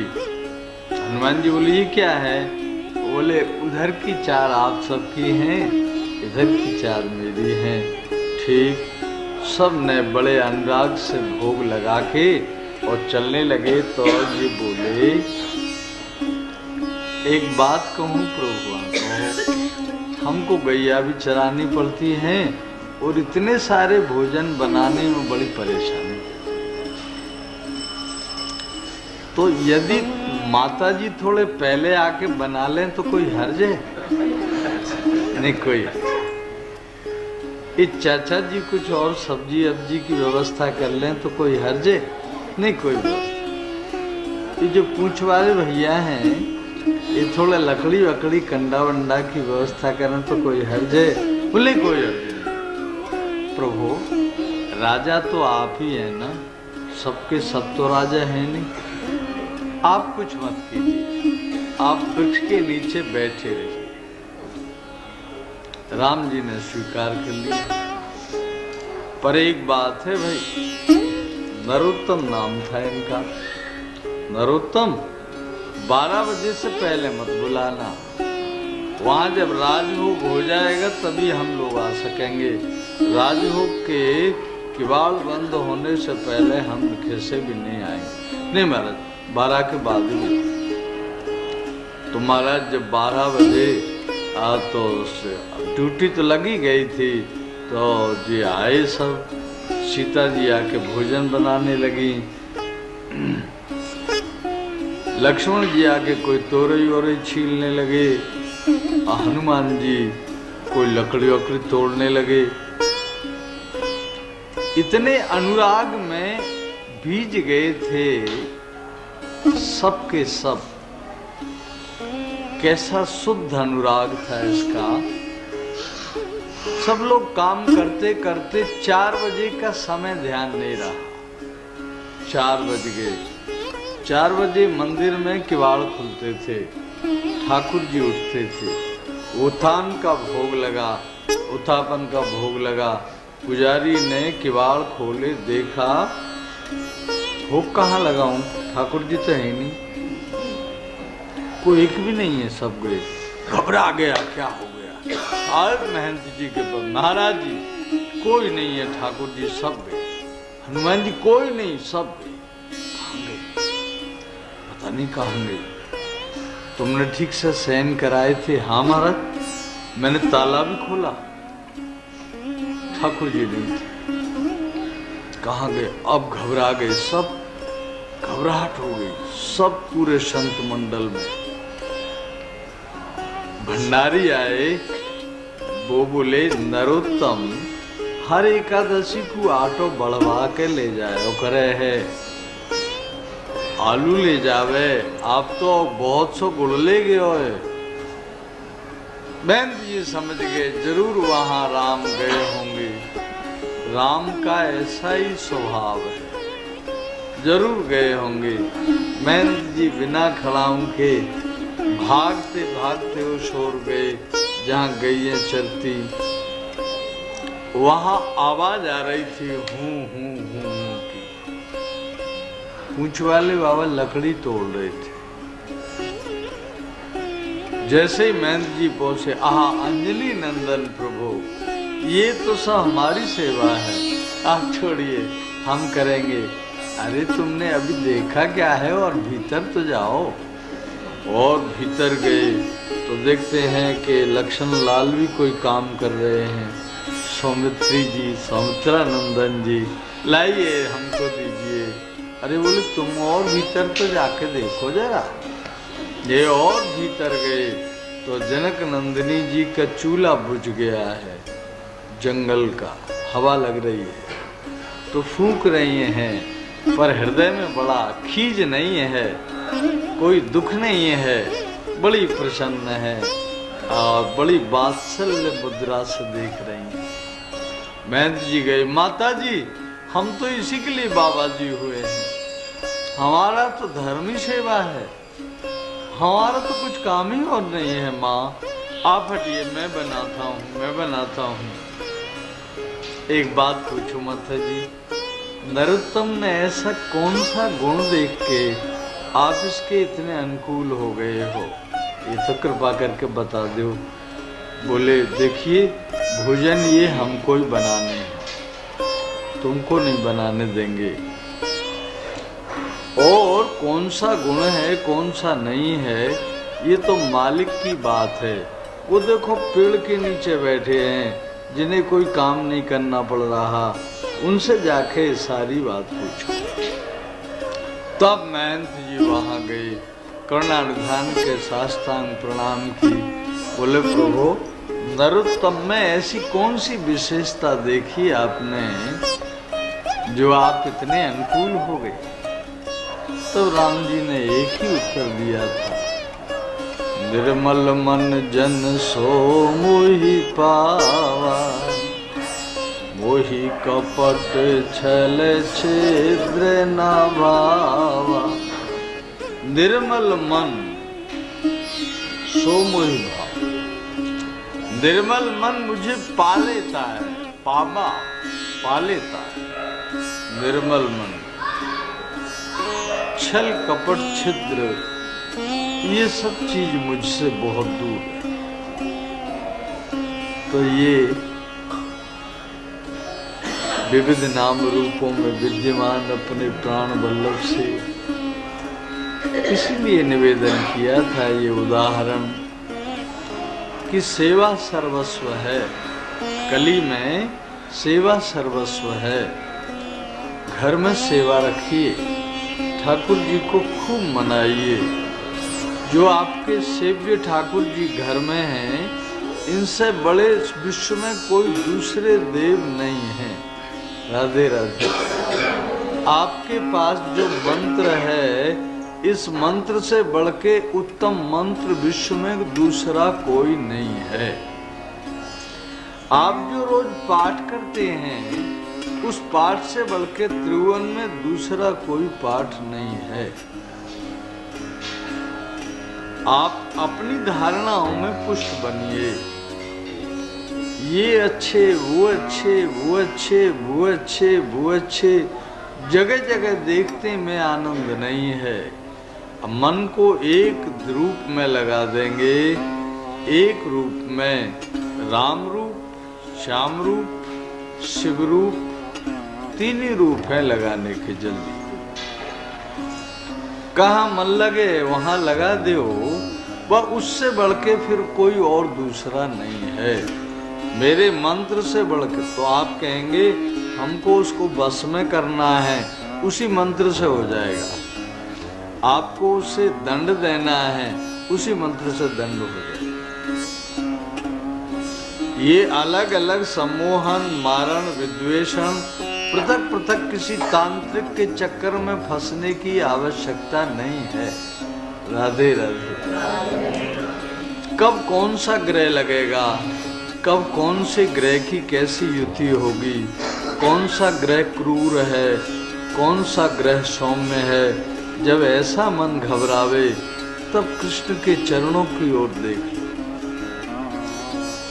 हनुमान जी बोले ये क्या है? बोले उधर की 4 आप सबकी हैं, इधर की 4 मेरी हैं। ठीक, सब ने बड़े अनुराग से भोग लगा के और चलने लगे। तो ये बोले एक बात कहूँ प्रभु, हमको गैया भी चरानी पड़ती हैं और इतने सारे भोजन बनाने में बड़ी परेशानी। तो यदि माता जी थोड़े पहले आके बना लें तो कोई हर्ज है? नहीं कोई। ये चाचा जी कुछ और सब्जी अब्जी की व्यवस्था कर लें तो कोई हर्ज है? नहीं कोई व्यवस्था। ये जो पूंछ वाले भैया हैं ये थोड़ा लकड़ी वकड़ी कंडा वंडा की व्यवस्था करें तो कोई हर्ज है? बोले कोई हर्ज नहीं। प्रभु राजा तो आप ही है ना, सबके सब तो राजा है नहीं। आप कुछ मत कीजिए, आप वृक्ष के नीचे बैठे रहिए। राम जी ने स्वीकार कर लिया। पर एक बात है भाई, नरोत्तम नाम था इनका। नरोत्तम 12 बजे से पहले मत बुलाना, वहां जब राजभोग हो जाएगा तभी हम लोग आ सकेंगे। राजभोग के किवाड़ बंद होने से पहले हम कैसे भी नहीं आएंगे। नहीं महाराज 12 के बाद ही। तो महाराज जब 12 बजे तो ड्यूटी तो लगी गई थी, तो जी आए सब। सीता जी आके भोजन बनाने लगी। लक्ष्मण जी आके कोई तोरई वोरई छीलने लगे। हनुमान जी कोई लकड़ी वकड़ी तोड़ने लगे। इतने अनुराग में भीज गए थे सब के सब। कैसा शुद्ध अनुराग था इसका। सब लोग काम करते करते 4 बजे का समय ध्यान नहीं रहा। 4 बज गए। 4 बजे मंदिर में किवाड़ खुलते थे, ठाकुर जी उठते थे, उत्थान का भोग लगा, उत्थापन का भोग लगा। पुजारी ने किवाड़ खोले, देखा भोग कहाँ लगाऊं, ठाकुर जी तो है नहीं, कोई एक भी नहीं है। सब गए, घबरा गया, क्या हो गया। आज महंत जी के पास, महाराज जी कोई नहीं है ठाकुर जी, सब गए। हनुमान जी कोई नहीं, सब गए। कहाँ गए? पता नहीं कहाँ गए। तुमने ठीक से शयन कराए थे? हाँ महाराज, मैंने ताला भी खोला, ठाकुर जी नहीं थे। कहाँ गए? अब घबरा गए सब, घबराहट हो गई सब पूरे संत मंडल में। भंडारी आए, वो बोले नरोत्तम हर एकादशी को आटो बढ़वा के ले जाए। वो करे है आलू ले जावे, आप तो बहुत सो गुड़ ले गए हो। बहन जी समझ गए जरूर वहां राम गए होंगे, राम का ऐसा ही स्वभाव है, जरूर गए होंगे। महेंद्र जी बिना खड़ाऊं के भागते भागते वो शोर गए जहाँ गईया चलती, वहां आवाज आ रही थी हूं हूं हूं की। पूंछ वाले बाबा लकड़ी तोड़ रहे थे। जैसे ही महेंद्र जी पहुंचे, आहा अंजलि नंदन प्रभु, ये तो सब हमारी सेवा है, आप छोड़िए हम करेंगे। अरे तुमने अभी देखा क्या है, और भीतर तो जाओ। और भीतर गए तो देखते हैं कि लक्ष्मण लाल भी कोई काम कर रहे हैं। सौमित्री जी, सौमित्रानंदन जी, लाइए हमको दीजिए। अरे बोले तुम और भीतर तो जाके देखो जरा। ये और भीतर गए तो जनक नंदिनी जी का चूल्हा बुझ गया है, जंगल का, हवा लग रही है तो फूंक रही हैं, पर हृदय में बड़ा खीज नहीं है, कोई दुख नहीं है, बड़ी प्रसन्न है और बड़ी वात्सल्य मुद्रा से देख रही हैं। महेंद्र जी गए, माता जी हम तो इसी के लिए बाबा जी हुए हैं, हमारा तो धर्म ही सेवा है, हमारा तो कुछ काम ही और नहीं है। माँ आप हटिए, मैं बनाता हूँ, मैं बनाता हूँ। एक बात पूछूं माता जी, नरोत्तम ने ऐसा कौन सा गुण देख के आप इसके इतने अनुकूल हो गए हो, ये तो कृपा करके बता दो। बोले देखिए भोजन ये हमको ही बनाने हैं, तुमको नहीं बनाने देंगे। और कौन सा गुण है कौन सा नहीं है ये तो मालिक की बात है। वो देखो पेड़ के नीचे बैठे हैं जिन्हें कोई काम नहीं करना पड़ रहा, उनसे जाके सारी बात पूछो। तब महंत जी वहां गए, कर्णानुधान के साष्टांग प्रणाम की। बोले प्रभु नरोत्तम में ऐसी कौन सी विशेषता देखी आपने जो आप इतने अनुकूल हो गए? तो राम जी ने एक ही उत्तर दिया था, निर्मल मन जन सो मोहि पावा, मोहि कपट छल छिद्र न भावा। निर्मल मन सो मोहि भावा, निर्मल मन मुझे पा लेता है, पावा पा लेता है निर्मल मन। छल कपट छिद्र ये सब चीज मुझसे बहुत दूर है। तो ये विविध नाम रूपों में विद्यमान अपने प्राण वल्लभ से इसलिए निवेदन किया था ये उदाहरण कि सेवा सर्वस्व है। कली में सेवा सर्वस्व है। घर में सेवा रखिए, ठाकुर जी को खूब मनाइए। जो आपके सेव्य ठाकुर जी घर में हैं, इनसे बड़े विश्व में कोई दूसरे देव नहीं हैं। राधे राधे। आपके पास जो मंत्र है, इस मंत्र से बढ़ के उत्तम मंत्र विश्व में दूसरा कोई नहीं है। आप जो रोज पाठ करते हैं, उस पाठ से बढ़ के त्रिभुवन में दूसरा कोई पाठ नहीं है। आप अपनी धारणाओं में पुष्ट बनिए। ये अच्छे, वो अच्छे, वो अच्छे, वो अच्छे, वो अच्छे, जगह जगह देखते में आनंद नहीं है। मन को एक रूप में लगा देंगे, एक रूप में, राम रूप, श्याम रूप, शिव रूप, तीन ही रूप है लगाने के। जल्दी कहाँ मन लगे वहां लगा दो, वह उससे बढ़ के फिर कोई और दूसरा नहीं है। मेरे मंत्र से बढ़ के तो आप कहेंगे हमको उसको बस में करना है, उसी मंत्र से हो जाएगा। आपको उसे दंड देना है, उसी मंत्र से दंड हो जाएगा। ये अलग अलग सम्मोहन, मारण, विद्वेषण, पृथक पृथक किसी तांत्रिक के चक्कर में फंसने की आवश्यकता नहीं है। राधे राधे। कब कौन सा ग्रह लगेगा, कब कौन से ग्रह की कैसी युति होगी, कौन सा ग्रह क्रूर है, कौन सा ग्रह सौम्य है, जब ऐसा मन घबरावे तब कृष्ण के चरणों की ओर देख।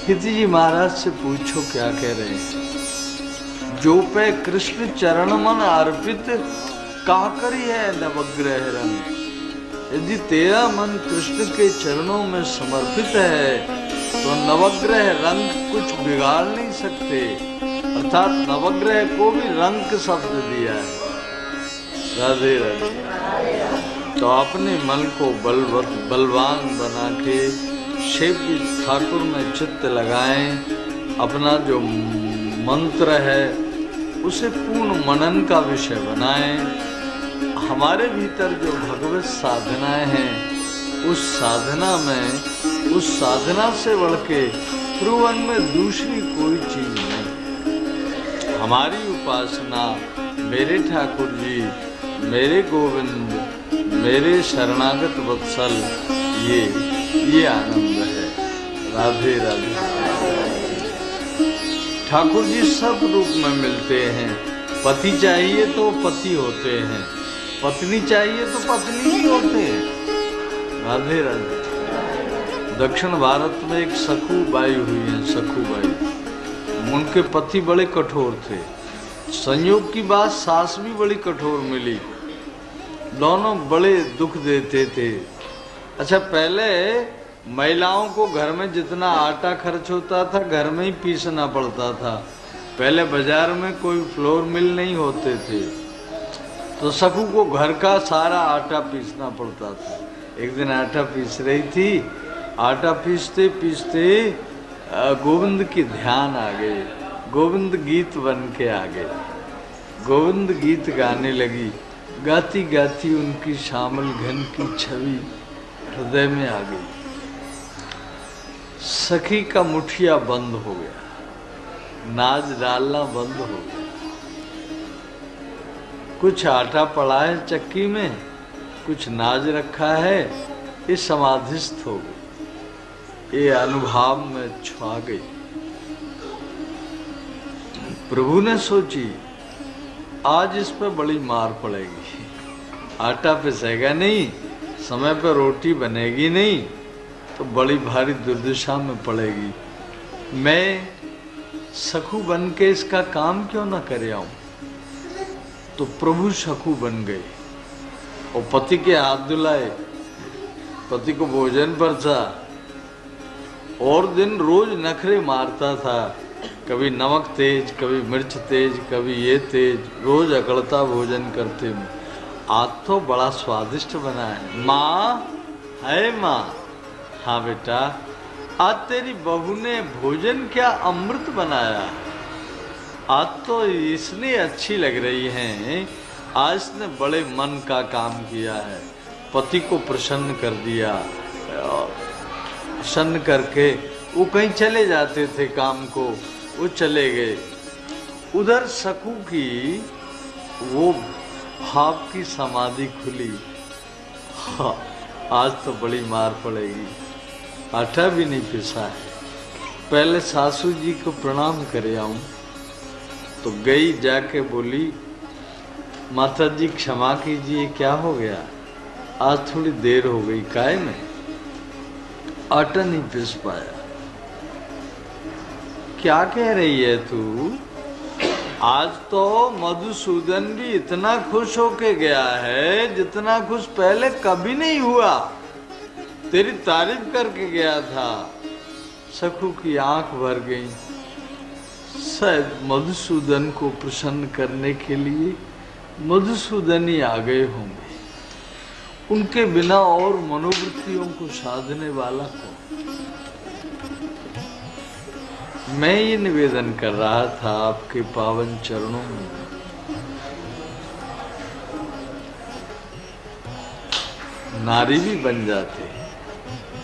किति जी महाराज से पूछो क्या कह रहे हैं। जो पे कृष्ण चरण मन अर्पित, काकरी है नवग्रह रंग। यदि तेरा मन कृष्ण के चरणों में समर्पित है तो नवग्रह रंग कुछ बिगाड़ नहीं सकते। अर्थात नवग्रह को भी रंग शब्द दिया है। राधे राधे। तो अपने मन को बलवान बना के शिव ठाकुर में चित्त लगाएं। अपना जो मंत्र है उसे पूर्ण मनन का विषय बनाएं। हमारे भीतर जो भगवत साधनाएं हैं उस साधना में, उस साधना से बढ़ के त्रिभुवन में दूसरी कोई चीज नहीं। हमारी उपासना मेरे ठाकुर जी, मेरे गोविंद, मेरे शरणागत वत्सल, ये आनंद है। राधे राधे। ठाकुर जी सब रूप में मिलते हैं। पति चाहिए तो पति होते हैं, पत्नी चाहिए तो पत्नी ही होते हैं। राधे राधे। दक्षिण भारत में एक सखू बाई हुई है, सखू बाई। उनके पति बड़े कठोर थे। संयोग की बात सास भी बड़ी कठोर मिली। दोनों बड़े दुख देते थे। अच्छा, पहले महिलाओं को घर में जितना आटा खर्च होता था घर में ही पीसना पड़ता था। पहले बाजार में कोई फ्लोर मिल नहीं होते थे, तो सखू को घर का सारा आटा पीसना पड़ता था। एक दिन आटा पीस रही थी, आटा पीसते पीसते गोविंद की ध्यान आ गई। गोविंद गीत बन के आ गए। गोविंद गीत गाने लगी। गाती गाती उनकी श्यामल घन की छवि हृदय में आ गई। सखी का मुठिया बंद हो गया, नाच डालना बंद हो गया। कुछ आटा पड़ा है चक्की में, कुछ नाज रखा है, ये समाधिस्थ हो गई, ये अनुभव में छा गई। प्रभु ने सोची आज इस पर बड़ी मार पड़ेगी। आटा पिसेगा नहीं, समय पर रोटी बनेगी नहीं, तो बड़ी भारी दुर्दशा में पड़ेगी। मैं सखू बन के इसका काम क्यों ना कर आऊं। तो प्रभु सखू बन गए और पति के हाथ धुलाए, पति को भोजन परसा। और दिन रोज नखरे मारता था, कभी नमक तेज, कभी मिर्च तेज, कभी ये तेज, रोज अकड़ता भोजन करते में। आज तो बड़ा स्वादिष्ट बना है। माँ है माँ। हाँ बेटा, आज तेरी बहू ने भोजन क्या अमृत बनाया। आज तो इसने अच्छी लग रही हैं, आज इसने बड़े मन का काम किया है। पति को प्रसन्न कर दिया। प्रसन्न करके वो कहीं चले जाते थे काम को, वो चले गए। उधर सखू की वो भाव की समाधि खुली। हाँ, आज तो बड़ी मार पड़ेगी। आटा भी नहीं पिसा है। पहले सासू जी को प्रणाम करे आऊं। तो गई, जाके बोली माता जी क्षमा कीजिए, क्या हो गया, आज थोड़ी देर हो गई, काहे में आटा नहीं पिस पाया। क्या कह रही है तू। आज तो मधुसूदन भी इतना खुश होके गया है जितना खुश पहले कभी नहीं हुआ। तेरी तारीफ करके गया था। सखू की आंख भर गई। शायद मधुसूदन को प्रसन्न करने के लिए मधुसूदन ही आ गए होंगे। उनके बिना और मनोवृत्तियों को साधने वाला कौन। मैं ये निवेदन कर रहा था आपके पावन चरणों में, नारी भी बन जाते हैं,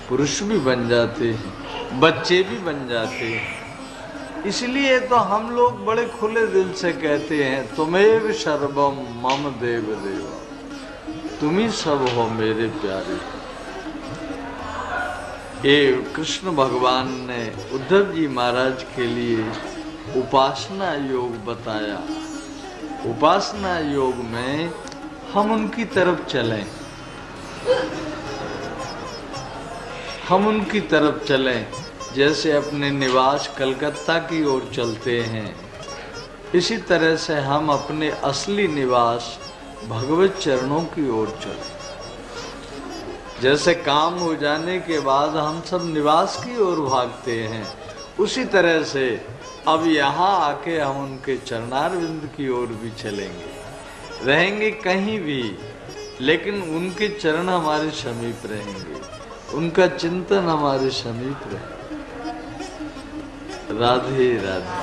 पुरुष भी बन जाते हैं, बच्चे भी बन जाते हैं। इसलिए तो हम लोग बड़े खुले दिल से कहते हैं तुमेव सर्वम मम देव देवा, तुम ही सब हो मेरे प्यारे। ये कृष्ण भगवान ने उद्धव जी महाराज के लिए उपासना योग बताया। उपासना योग में हम उनकी तरफ चलें, हम उनकी तरफ चलें जैसे अपने निवास कलकत्ता की ओर चलते हैं, इसी तरह से हम अपने असली निवास भगवत चरणों की ओर चलें। जैसे काम हो जाने के बाद हम सब निवास की ओर भागते हैं, उसी तरह से अब यहाँ आके हम उनके चरणारविंद की ओर भी चलेंगे। रहेंगे कहीं भी, लेकिन उनके चरण हमारे समीप रहेंगे, उनका चिंतन हमारे समीप रहेगा। राधे राधे।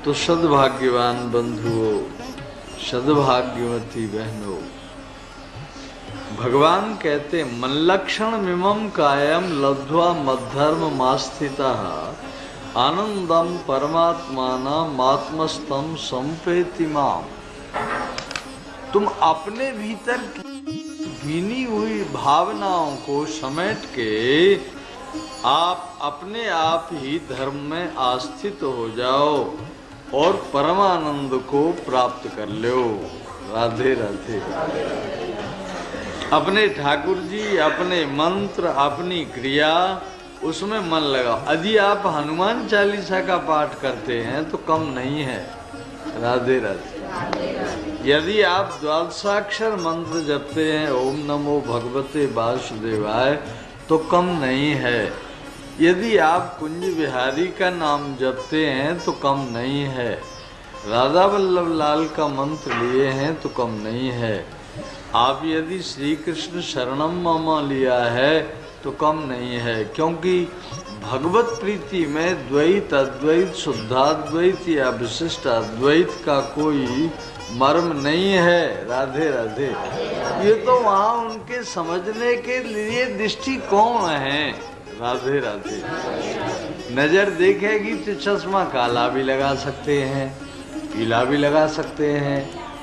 तो सद्भाग्यवान बंधुओं, सद्भाग्यवती बहनों, भगवान कहते मल्लक्षण मिमम कायम लब्ध्वा मद्धर्म मास्थितः आनंदम परमात्मानम् आत्मस्थम संपेति माम। तुम अपने भीतर की भीनी हुई भावनाओं को समेट के आप अपने आप ही धर्म में आस्थित हो जाओ और परमानंद को प्राप्त कर लो। राधे राधे। अपने ठाकुर जी, अपने मंत्र, अपनी क्रिया, उसमें मन लगाओ। यदि आप हनुमान चालीसा का पाठ करते हैं तो कम नहीं है। राधे राधे। यदि आप द्वादशाक्षर मंत्र जपते हैं ओम नमो भगवते वासुदेवाय तो कम नहीं है। यदि आप कुंज बिहारी का नाम जपते हैं तो कम नहीं है। राधा वल्लभ लाल का मंत्र लिए हैं तो कम नहीं है। आप यदि श्री कृष्ण शरणम मम लिया है तो कम नहीं है, क्योंकि भगवत प्रीति में द्वैत, अद्वैत, शुद्धाद्वैत या विशिष्ट अद्वैत का कोई मर्म नहीं है। राधे राधे। ये तो वहाँ उनके समझने के लिए दृष्टिकोण है। राधे राधे। नजर देखेगी तो चश्मा काला भी लगा सकते हैं, पीला भी लगा सकते हैं,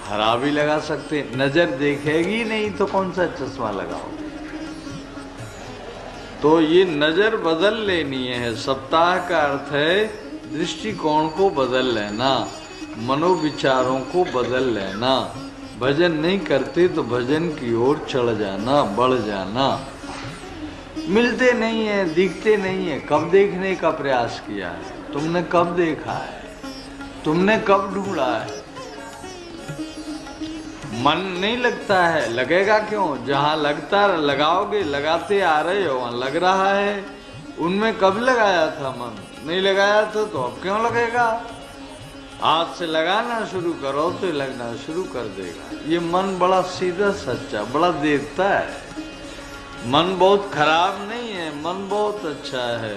हरा भी लगा सकते हैं। नजर देखेगी नहीं तो कौन सा चश्मा लगाओ। तो ये नजर बदल लेनी है। सप्ताह का अर्थ है दृष्टिकोण को बदल लेना, मनोविचारों को बदल लेना। भजन नहीं करते तो भजन की ओर चढ़ जाना, बढ़ जाना। मिलते नहीं है, दिखते नहीं है, कब देखने का प्रयास किया है? तुमने कब देखा है? तुमने कब ढूंढा है? मन नहीं लगता है, लगेगा क्यों? जहाँ लगता लगाओगे, लगाते आ रहे हो वहाँ लग रहा है। उनमें कब लगाया था मन? नहीं लगाया था तो अब क्यों लगेगा? आज से लगाना शुरू करो तो लगना शुरू कर देगा। ये मन बड़ा सीधा सच्चा, बड़ा देखता है। मन बहुत खराब नहीं है, मन बहुत अच्छा है।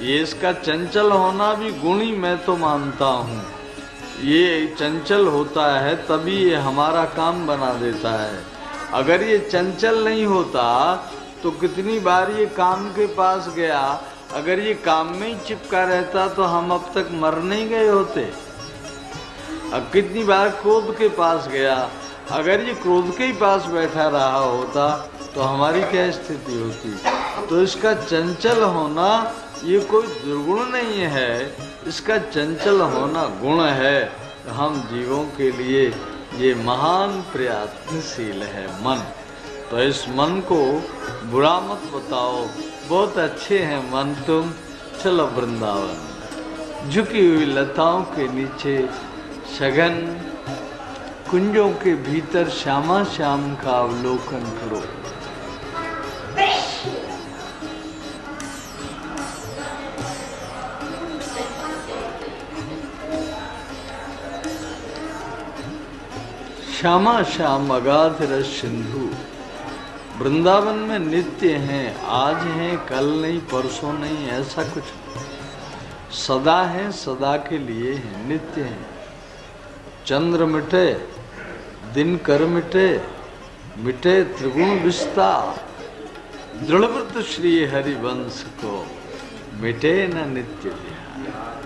ये इसका चंचल होना भी गुण ही मैं तो मानता हूँ। ये चंचल होता है तभी ये हमारा काम बना देता है। अगर ये चंचल नहीं होता तो कितनी बार ये काम के पास गया, अगर ये काम में ही चिपका रहता तो हम अब तक मर नहीं गए होते। अब कितनी बार क्रोध के पास गया, अगर ये क्रोध के ही पास बैठा रहा होता तो हमारी क्या स्थिति होती। तो इसका चंचल होना ये कोई दुर्गुण नहीं है, इसका चंचल होना गुण है। हम जीवों के लिए ये महान प्रयत्नशील है मन। तो इस मन को बुरा मत बताओ, बहुत अच्छे हैं मन तुम, चलो वृंदावन। झुकी हुई लताओं के नीचे सघन कुंजों के भीतर श्यामा श्याम का अवलोकन करो। श्यामा श्याम अगाध रस सिंधु। वृंदावन में नित्य हैं, आज हैं कल नहीं परसों नहीं, ऐसा कुछ सदा है, सदा के लिए हैं, नित्य हैं। चंद्र मिटे दिन कर मिटे, मिटे त्रिगुण विस्तार, दृढ़व्रत श्री हरिवंश को मिटे न नित्य विहार।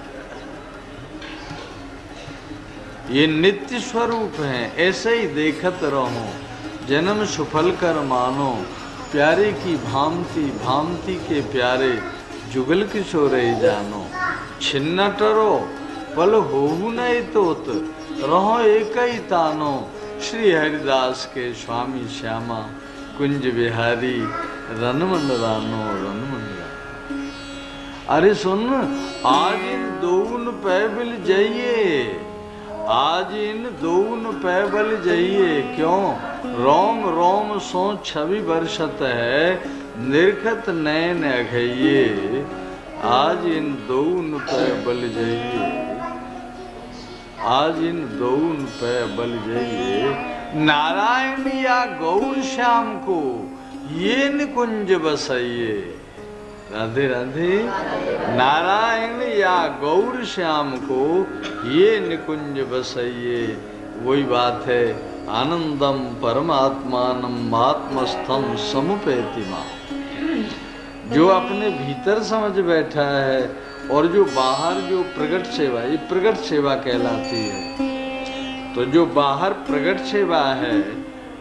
ये नित्य स्वरूप हैं, ऐसे ही देखत रहो, जन्म सुफल कर मानो, प्यारे की भांति भांति के प्यारे, जुगल किशोरे जानो। छिन्न टरो पल होहु नहीं तोत, रहो एक ही तानो, श्री हरिदास के स्वामी श्यामा, कुंज बिहारी रनमन रानो रनमन रानो। अरे सुन, आज इन दोन पैबल जाइए, आज इन दोन पैबल जाइए, क्यों रोम रोम सो छवि वर्षत है, निर्खत नैन अघइये, आज इन दोन पैबल जाइए, आज इन दोन पैबल जाइए। नारायण या गौर श्याम को ये निकुंज बसाइए। राधे राधे। नारायण या गौर श्याम को ये निकुंज बसाइए। वही बात है, आनंदम परमात्मानम आत्मस्थम समुपैतिमा। जो अपने भीतर समझ बैठा है और जो बाहर जो प्रगट सेवा, ये प्रगट सेवा कहलाती है। तो जो बाहर प्रगट सेवा है,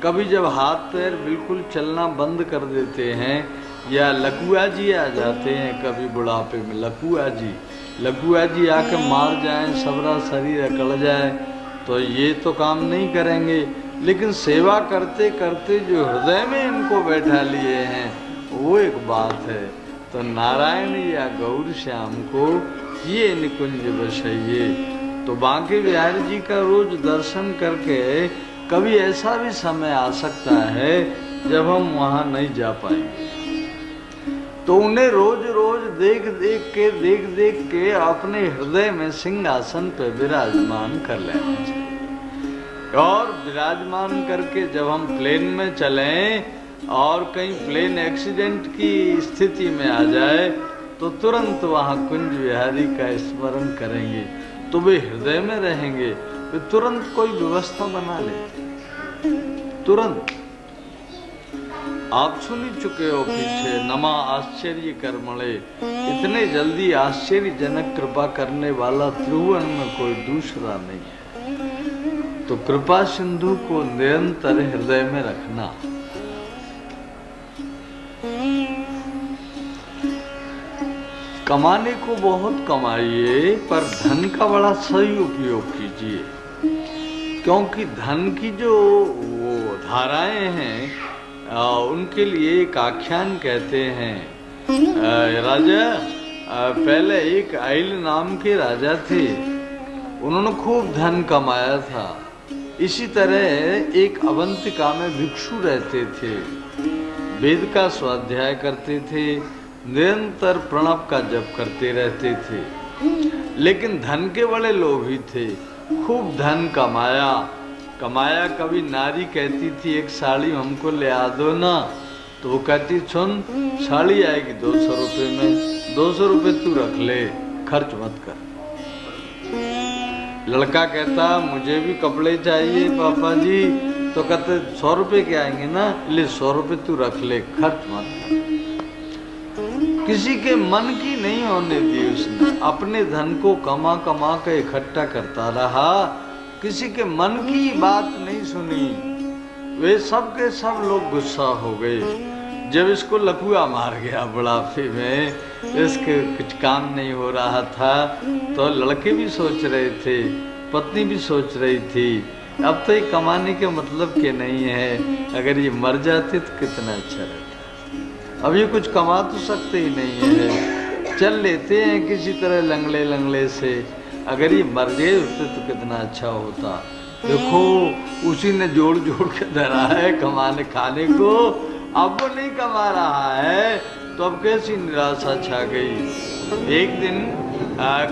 कभी जब हाथ पैर बिल्कुल चलना बंद कर देते हैं या लकुआ जी आ जाते हैं, कभी बुढ़ापे में लकुआ जी आके मार जाएं, सबरा शरीर अकड़ जाए, तो ये तो काम नहीं करेंगे। लेकिन सेवा करते करते जो हृदय में इनको बैठा लिए हैं, वो एक बात है। तो नारायण या गौर श्याम को ये निकुंज बसाइए। तो बांके बिहारी जी का रोज दर्शन करके कभी ऐसा भी समय आ सकता है जब हम वहाँ नहीं जा पाएंगे, तो उन्हें रोज रोज देख देख के अपने हृदय में सिंहासन पे विराजमान कर लेना चाहिए। और विराजमान करके जब हम प्लेन में चलें और कहीं प्लेन एक्सीडेंट की स्थिति में आ जाए, तो तुरंत वहाँ कुंज बिहारी का स्मरण करेंगे, तो वे हृदय में रहेंगे। वे तुरंत कोई व्यवस्था बना लेते, तुरंत। आप सुन ही चुके हो पीछे, नमा आश्चर्य कर्मणे, इतने जल्दी आश्चर्यजनक कृपा करने वाला त्रिभुवन में कोई दूसरा नहीं है। तो कृपा सिंधु को निरंतर हृदय में रखना। कमाने को बहुत कमाइए, पर धन का बड़ा सही उपयोग कीजिए, क्योंकि धन की जो वो धाराएं हैं, उनके लिए एक आख्यान कहते हैं। राजा, पहले एक आइल नाम के राजा थे, उन्होंने खूब धन कमाया था। इसी तरह एक अवंतिका में भिक्षु रहते थे, वेद का स्वाध्याय करते थे, निरंतर प्रणव का जप करते रहते थे, लेकिन धन के बड़े लोभी थे। खूब धन कमाया। कभी नारी कहती थी एक साड़ी हमको ले आ दो ना, तो वो कहती सुन, साड़ी आएगी 200 रुपये में, 200 रुपये तू रख ले, खर्च मत कर। लड़का कहता मुझे भी कपड़े चाहिए पापा जी, तो कहते 100 रुपये के आएंगे ना, ले 100 रुपये तू रख ले, खर्च मत कर। किसी के मन की नहीं होने दी उसने, अपने धन को कमा कमा के इकट्ठा करता रहा, किसी के मन की बात नहीं सुनी। वे सब के सब लोग गुस्सा हो गए। जब इसको लकुआ मार गया बुढ़ापे में, इसके कुछ काम नहीं हो रहा था, तो लड़के भी सोच रहे थे, पत्नी भी सोच रही थी, अब तो ये कमाने के मतलब के नहीं है, अगर ये मर जाते तो कितना अच्छा रहता। अब ये कुछ कमा तो सकते ही नहीं है, चल लेते हैं किसी तरह लंगड़े से, अगर ये मर गए होते तो कितना अच्छा होता। देखो उसी ने जोड़ के धरा है कमाने खाने को, अब वो नहीं कमा रहा है, तो अब कैसी निराशा छा गई। एक दिन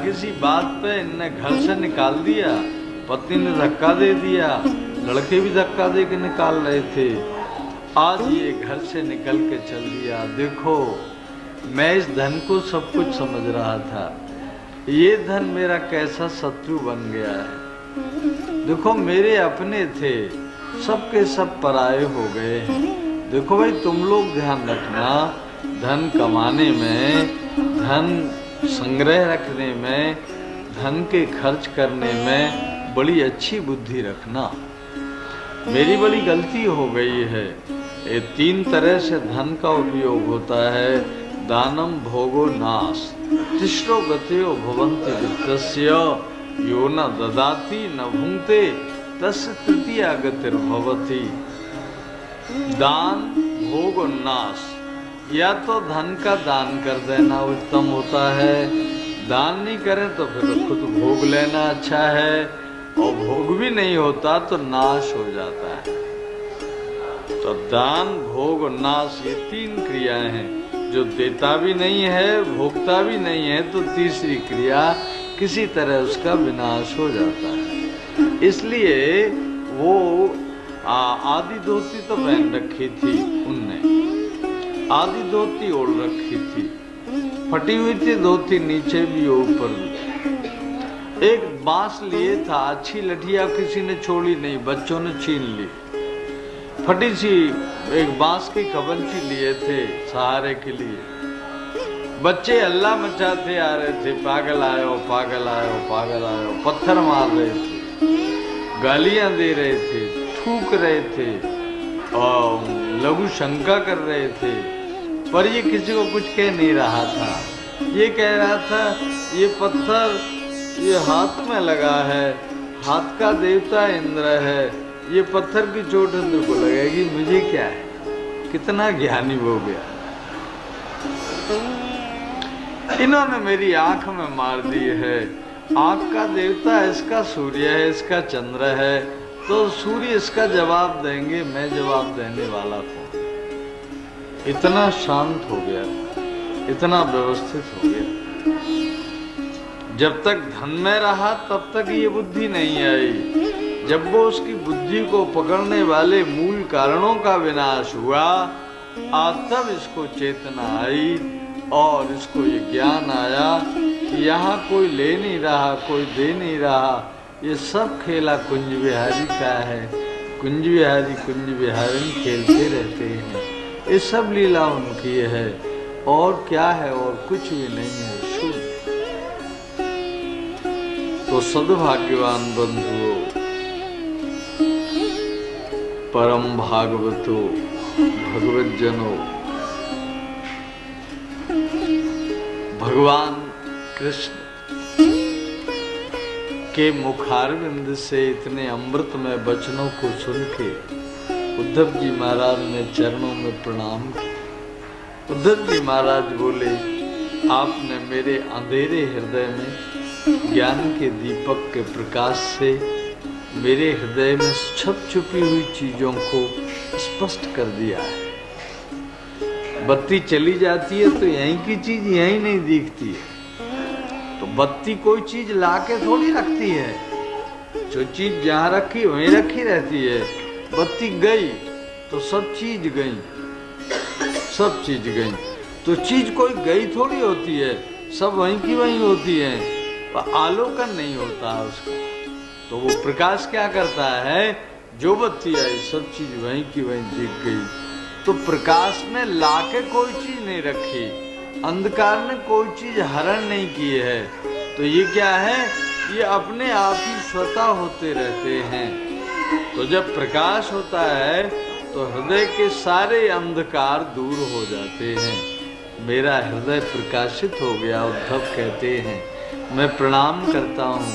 किसी बात पे इनने घर से निकाल दिया, पत्नी ने धक्का दे दिया, लड़के भी धक्का दे के निकाल रहे थे। आज ये घर से निकल के चल दिया। देखो मैं इस धन को सब कुछ समझ रहा था, ये धन मेरा कैसा शत्रु बन गया है। देखो मेरे अपने थे, सबके सब पराये हो गए हैं। देखो भाई तुम लोग ध्यान रखना, धन कमाने में, धन संग्रह रखने में, धन के खर्च करने में बड़ी अच्छी बुद्धि रखना। मेरी बड़ी गलती हो गई है। ये 3 तरह से धन का उपयोग होता है। दानम भोगो नाश, तिस्रो गतयो भवन्ति वित्तस्य, यो न ददाति न भुंक्ते तस्य तृतीया गतिर्भवति। दान भोग और नाश, या तो धन का दान कर देना उत्तम होता है, दान नहीं करें तो फिर खुद भोग लेना अच्छा है, और भोग भी नहीं होता तो नाश हो जाता है। तो दान भोग और नाश ये 3 क्रियाएं हैं। जो देता भी नहीं है, भोगता भी नहीं है, तो तीसरी क्रिया किसी तरह उसका विनाश हो जाता है। इसलिए वो आधी धोती तो पहन रखी थी उनने, आधी धोती ओढ़ रखी थी, फटी हुई थी धोती नीचे भी ऊपर भी। एक बांस लिए था, अच्छी लठिया किसी ने छोड़ी नहीं, बच्चों ने छीन ली। फटी सी एक बांस की कबंची लिए थे सहारे के लिए। बच्चे हल्ला मचाते आ रहे थे, पागल आयो पागल आयो पागल आयो, पत्थर मार रहे थे, गालियां दे रहे थे, थूक रहे थे और लघु शंका कर रहे थे। पर ये किसी को कुछ कह नहीं रहा था। ये कह रहा था ये पत्थर ये हाथ में लगा है, हाथ का देवता इंद्र है, ये पत्थर की चोट इंद्र को लगेगी, मुझे क्या है। कितना ज्ञानी हो गया। इन्होंने मेरी आंख में मार दी है। आंख का देवता इसका सूर्य है, इसका चंद्र है, तो सूर्य इसका जवाब देंगे, मैं जवाब देने वाला कौन। इतना शांत हो गया, इतना व्यवस्थित हो गया। जब तक धन में रहा तब तक ये बुद्धि नहीं आई। जब वो उसकी बुद्धि को पकड़ने वाले मूल कारणों का विनाश हुआ, तब इसको चेतना आई और इसको ये ज्ञान आया कि यहाँ कोई ले नहीं रहा, कोई दे नहीं रहा, ये सब खेला कुंज बिहारी का है। कुंज बिहारी खेलते रहते हैं, ये सब लीला उनकी है, और क्या है, और कुछ भी नहीं है, शुद्ध। तो सद्भाग्यवान बंधुओं, परम भागवतो, भगवत जनों, भगवान कृष्ण के मुखारविंद से इतने अमृतमय वचनों को सुन के उद्धव जी महाराज ने चरणों में प्रणाम किया। उद्धव जी महाराज बोले, आपने मेरे अंधेरे हृदय में ज्ञान के दीपक के प्रकाश से मेरे हृदय में छुप छुपी हुई चीजों को स्पष्ट कर दिया है। बत्ती चली जाती है तो यहीं की चीज यहीं नहीं दिखती है। तो बत्ती कोई चीज लाके थोड़ी रखती है, जो चीज जहाँ रखी वहीं रखी रहती है। बत्ती गई तो सब चीज गई, सब चीज गई। तो चीज कोई गई थोड़ी होती है, सब वहीं की वहीं होती है, पर आलोकन नहीं होता उसका। तो वो प्रकाश क्या करता है, जो बत्ती आई सब चीज वहीं की वहीं दिख गई। तो प्रकाश ने लाके कोई चीज नहीं रखी, अंधकार ने कोई चीज हरण नहीं की है। तो ये क्या है, ये अपने आप ही स्वतः होते रहते हैं। तो जब प्रकाश होता है तो हृदय के सारे अंधकार दूर हो जाते हैं। मेरा हृदय प्रकाशित हो गया, उद्धव कहते हैं। मैं प्रणाम करता हूँ।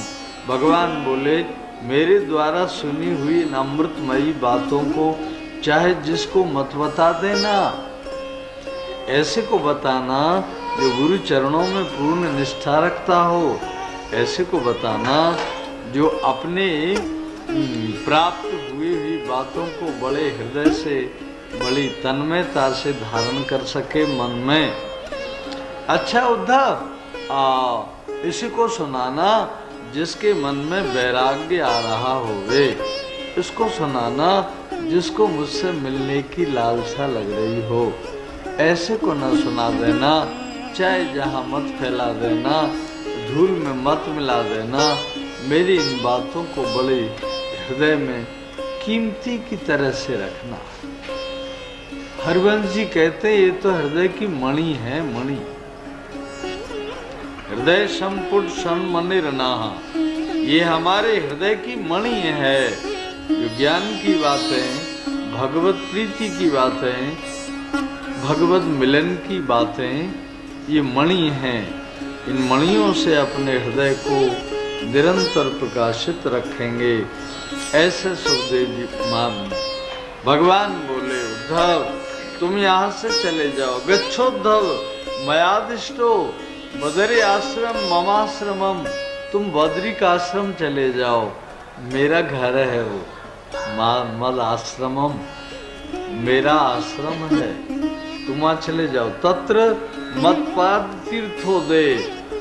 भगवान बोले, मेरे द्वारा सुनी हुई इन अमृतमयी बातों को चाहे जिसको मत बता देना, ऐसे को बताना जो गुरु चरणों में पूर्ण निष्ठा रखता हो, ऐसे को बताना जो अपने प्राप्त हुई हुई बातों को बड़े हृदय से, बड़ी तन्मयता से धारण कर सके मन में। अच्छा उद्धव, इसी को सुनाना जिसके मन में वैराग्य आ रहा होवे। इसको सुनाना जिसको मुझसे मिलने की लालसा लग रही हो। ऐसे को न सुना देना, चाहे जहाँ मत फैला देना, धूल में मत मिला देना। मेरी इन बातों को बड़े हृदय में कीमती की तरह से रखना। हरिवंश जी कहते ये तो हृदय की मणि है, मणि। हृदय संपुट सन मनिरनाहा, ये हमारे हृदय की मणि है। जो ज्ञान की बातें, भगवत प्रीति की बातें, भगवत मिलन की बातें, ये मणि हैं। इन मणियों से अपने हृदय को निरंतर प्रकाशित रखेंगे। ऐसे सुखदेव जी भगवान बोले, उद्धव तुम यहाँ से चले जाओ। गच्छोद्धव मयादिष्टो बदरी आश्रम ममाश्रमम, तुम बद्री का आश्रम चले जाओ, मेरा घर है वो। मद आश्रमम, मेरा आश्रम है, तुम वहाँ चले जाओ। तत्र मत्पाद तीर्थो दे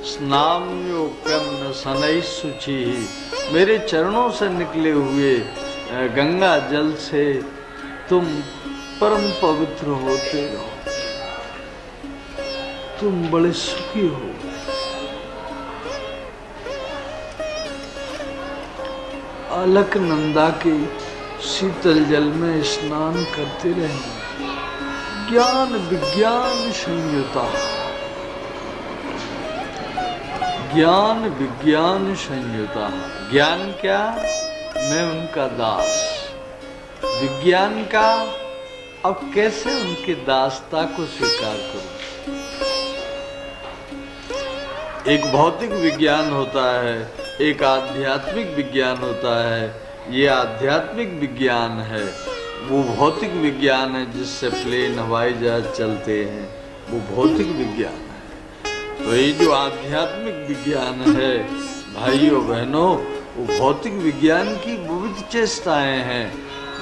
स्नाम्योक्यम न सनई शुचि, मेरे चरणों से निकले हुए गंगा जल से तुम परम पवित्र होते रहो, तुम बड़े सुखी हो। अलकनंदा के शीतल जल में स्नान करते रहेंगे। ज्ञान विज्ञान संयुता, ज्ञान विज्ञान संयुता। ज्ञान क्या? मैं उनका दास। विज्ञान का? अब कैसे उनकी दासता को स्वीकार करूं? एक भौतिक विज्ञान होता है, एक आध्यात्मिक विज्ञान होता है। ये आध्यात्मिक विज्ञान है, वो भौतिक विज्ञान है जिससे प्लेन हवाई जहाज चलते हैं, वो भौतिक विज्ञान है। तो ये जो आध्यात्मिक विज्ञान है भाइयों बहनों, वो भौतिक विज्ञान की विविध चेष्टाएं हैं,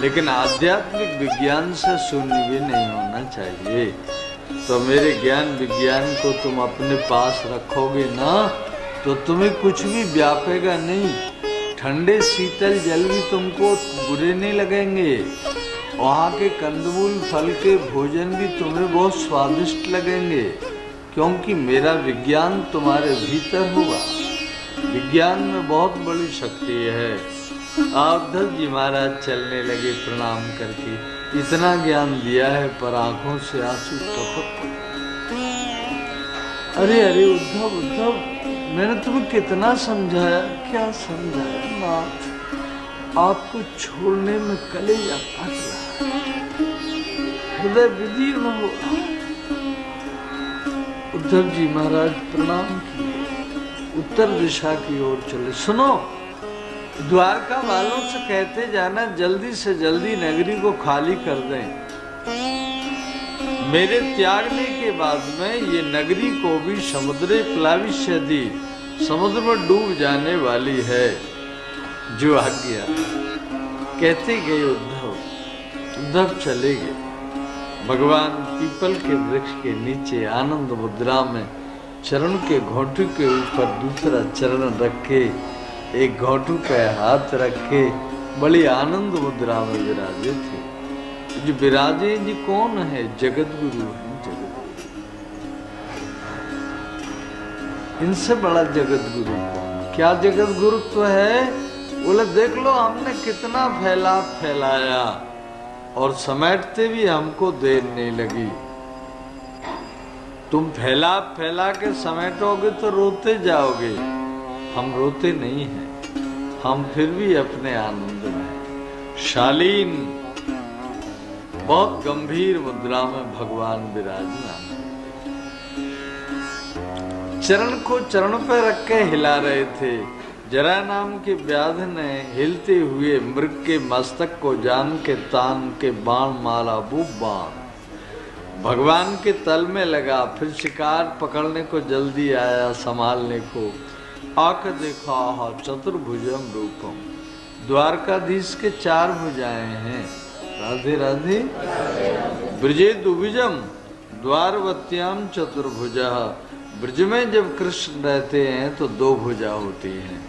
लेकिन आध्यात्मिक विज्ञान से शून्य भी नहीं होना चाहिए। तो मेरे ज्ञान विज्ञान को तुम अपने पास रखोगे ना, तो तुम्हें कुछ भी व्यापेगा नहीं। ठंडे शीतल जल भी तुमको बुरे नहीं लगेंगे, वहाँ के कंदमूल फल के भोजन भी तुम्हें बहुत स्वादिष्ट लगेंगे, क्योंकि मेरा विज्ञान तुम्हारे भीतर होगा। विज्ञान में बहुत बड़ी शक्ति है। उद्धव जी महाराज चलने लगे प्रणाम करके। इतना ज्ञान दिया है पर आंखों से आंसू टपक पड़े। अरे अरे उद्धव उद्धव, मैंने तुम्हें कितना समझाया, क्या समझाया नाथ, आपको छोड़ने में कलेजा फट रहा, हृदय विदीर्ण हो। उद्धव जी महाराज प्रणाम किए, उत्तर दिशा की ओर चले। सुनो, द्वारका वालों से कहते जाना जल्दी से जल्दी नगरी को खाली कर दें। मेरे त्यागने के बाद में ये नगरी को भी समुद्रे प्लाविष्यति, समुद्र में डूब जाने वाली है। जो आज्ञा कहते गए उद्धव चले गए। भगवान पीपल के वृक्ष के नीचे आनंद मुद्रा में चरण के घोंटू के ऊपर दूसरा चरण रखे, एक घोंटू पे हाथ रखे, बड़ी आनंद मुद्रा में विराजे थे। जो विराजे जी कौन है? जगत गुरु है। जगत इनसे बड़ा जगत गुरु कौन? क्या जगत गुरुत्व है? बोले देख लो हमने कितना फैलाया और समेटते भी हमको देर नहीं लगी। तुम फैला के समेटोगे तो रोते जाओगे, हम रोते नहीं हैं, हम फिर भी अपने आनंद में। शालीन बहुत गंभीर मुद्रा में भगवान विराजमान, चरण को चरण पर रख के हिला रहे थे। जरा नाम के व्याध ने हिलते हुए मृग के मस्तक को जान के तान के बाण मारा वो बाण भगवान के तल में लगा। फिर शिकार पकड़ने को जल्दी आया, संभालने को आकर देखा चतुर्भुजम रूपम, द्वारकाधीश के 4 भुजाएं हैं। राधे राधे। ब्रजे दुविजम द्वारवत्याम चतुर्भुजा, ब्रज में जब कृष्ण रहते हैं तो 2 भुजा होती हैं।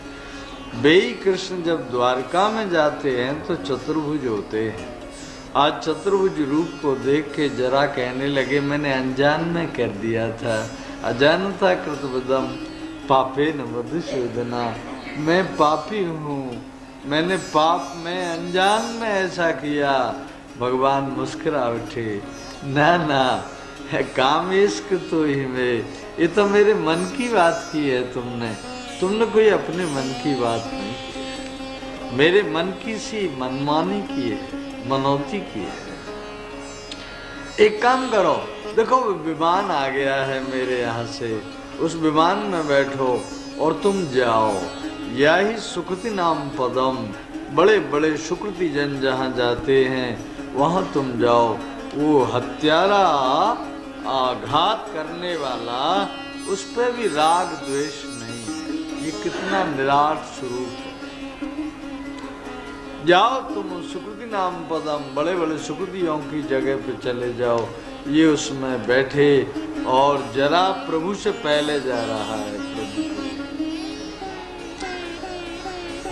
वे कृष्ण जब द्वारका में जाते हैं तो चतुर्भुज होते हैं। आज चतुर्भुज रूप को देख के जरा कहने लगे मैंने अनजान में कर दिया था, अजानता कृतवदम पापे न मधुसूदना, मैं पापी हूँ, मैंने पाप में अनजान में ऐसा किया। भगवान मुस्कुरा उठे, ना ना है काम इश्क तो ही में, ये तो मेरे मन की बात की है तुमने कोई अपने मन की बात नहीं की, मेरे मन की सी मनमानी की है, मनौती की है। एक काम करो, देखो विमान आ गया है मेरे यहाँ से, उस विमान में बैठो और तुम जाओ, यही सुकृति नाम पदम, बड़े बड़े सुकृति जन जहाँ जाते हैं वहाँ तुम जाओ। वो हत्यारा आघात करने वाला, उस पर भी राग द्वेष नहीं है। ये कितना निराट स्वरूप है। जाओ तुम सुकृति नाम पदम, बड़े बड़े सुकृतियों की जगह पे चले जाओ। ये उसमें बैठे और जरा प्रभु से पहले जा रहा है।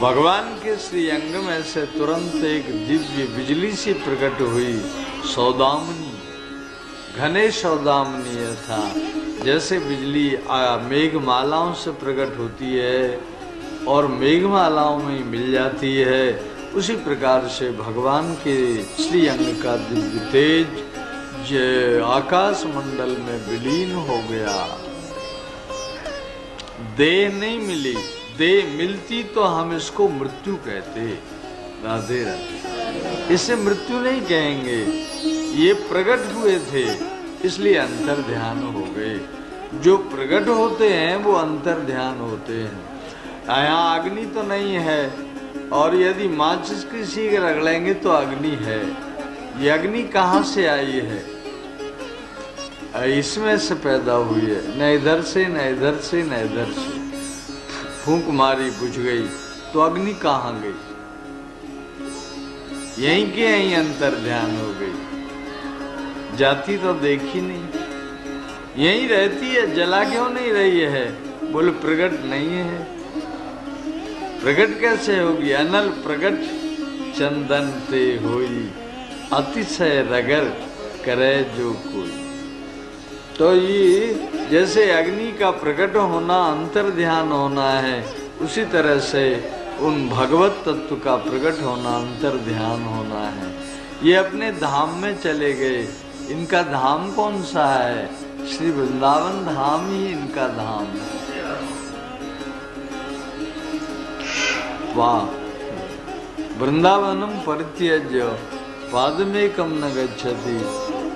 भगवान के श्री अंग में से तुरंत एक दिव्य बिजली सी प्रकट हुई, सौदामनी, घने सौदामनी था, जैसे बिजली मेघमालाओं से प्रकट होती है और मेघमालाओं में मिल जाती है, उसी प्रकार से भगवान के श्री अंग का दिव्य तेज आकाश मंडल में विलीन हो गया। देह नहीं मिली, देह मिलती तो हम इसको मृत्यु कहते। राधे राधे। इसे मृत्यु नहीं कहेंगे, ये प्रकट हुए थे इसलिए अंतर ध्यान हो गए। जो प्रकट होते हैं वो अंतर ध्यान होते हैं। यहाँ अग्नि तो नहीं है, और यदि माचिस की सीख रगड़ेंगे तो अग्नि है। ये अग्नि कहाँ से आई है? इसमें से पैदा हुई है, न इधर से न इधर से न इधर से। फूंक मारी बुझ गई तो अग्नि कहाँ गई? यहीं के यहीं अंतर ध्यान हो गई। जाती तो देखी नहीं, यहीं रहती है, जला क्यों नहीं रही है? बोले प्रकट नहीं है। प्रकट कैसे होगी? अनल प्रकट चंदन ते होई, अतिशय रगर करे जो कोई। तो ये जैसे अग्नि का प्रकट होना अंतर ध्यान होना है, उसी तरह से उन भगवत तत्व का प्रकट होना अंतर ध्यान होना है। ये अपने धाम में चले गए। इनका धाम कौन सा है? श्री वृंदावन धाम ही इनका धाम है। वाह! वृंदावनम परित्यज्य पादमेकम न गच्छति।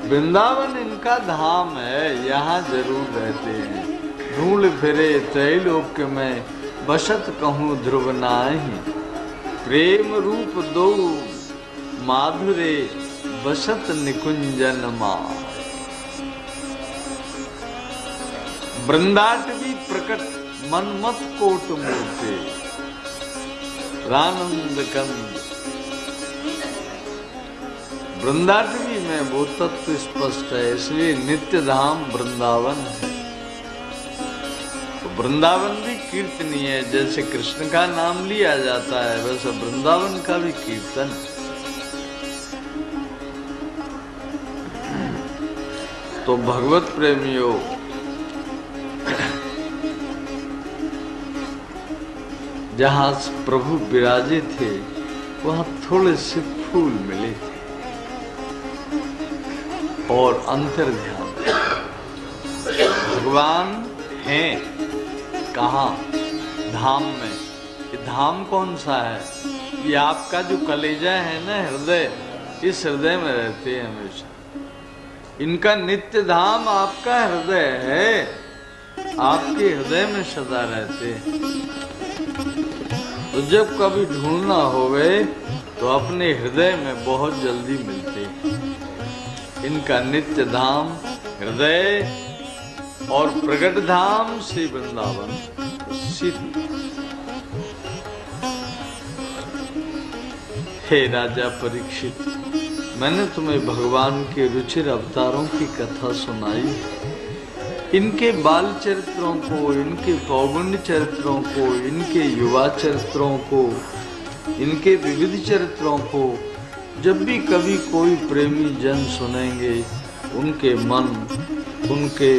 वृंदावन इनका धाम है, यहाँ जरूर रहते हैं। ढूंढ फिरे त्रैलोक्य में बसत कहूँ ध्रुव नाही, प्रेम रूप दो माधुरे बसत निकुंजन माँ। वृंदाटवी प्रकट मनमत कोट मूर्ते, रानंद कंद। वृंदाटवी में वो तत्व स्पष्ट है, इसलिए नित्य धाम वृंदावन है। तो वृंदावन भी कीर्तनीय है। जैसे कृष्ण का नाम लिया जाता है वैसे वृंदावन का भी कीर्तन। तो भगवत प्रेमियों, जहाँ प्रभु विराजे थे वहाँ थोड़े से फूल मिले थे और अंतर ध्यान। भगवान हैं कहाँ? धाम में। ये धाम कौन सा है? ये आपका जो कलेजा है ना, हृदय, इस हृदय में रहते हैं हमेशा। इनका नित्य धाम आपका हृदय है, आपके हृदय में सदा रहते हैं। तो जब कभी ढूंढना होवे तो अपने हृदय में बहुत जल्दी मिलते हैं। इनका नित्य धाम हृदय और प्रगट धाम श्री वृंदावन सिद्ध। हे राजा परीक्षित, मैंने तुम्हें भगवान के रुचिर अवतारों की कथा सुनाई। इनके बाल चरित्रों को, इनके पौगुण्य चरित्रों को, इनके युवा चरित्रों को, इनके विविध चरित्रों को जब भी कभी कोई प्रेमी जन सुनेंगे, उनके मन उनके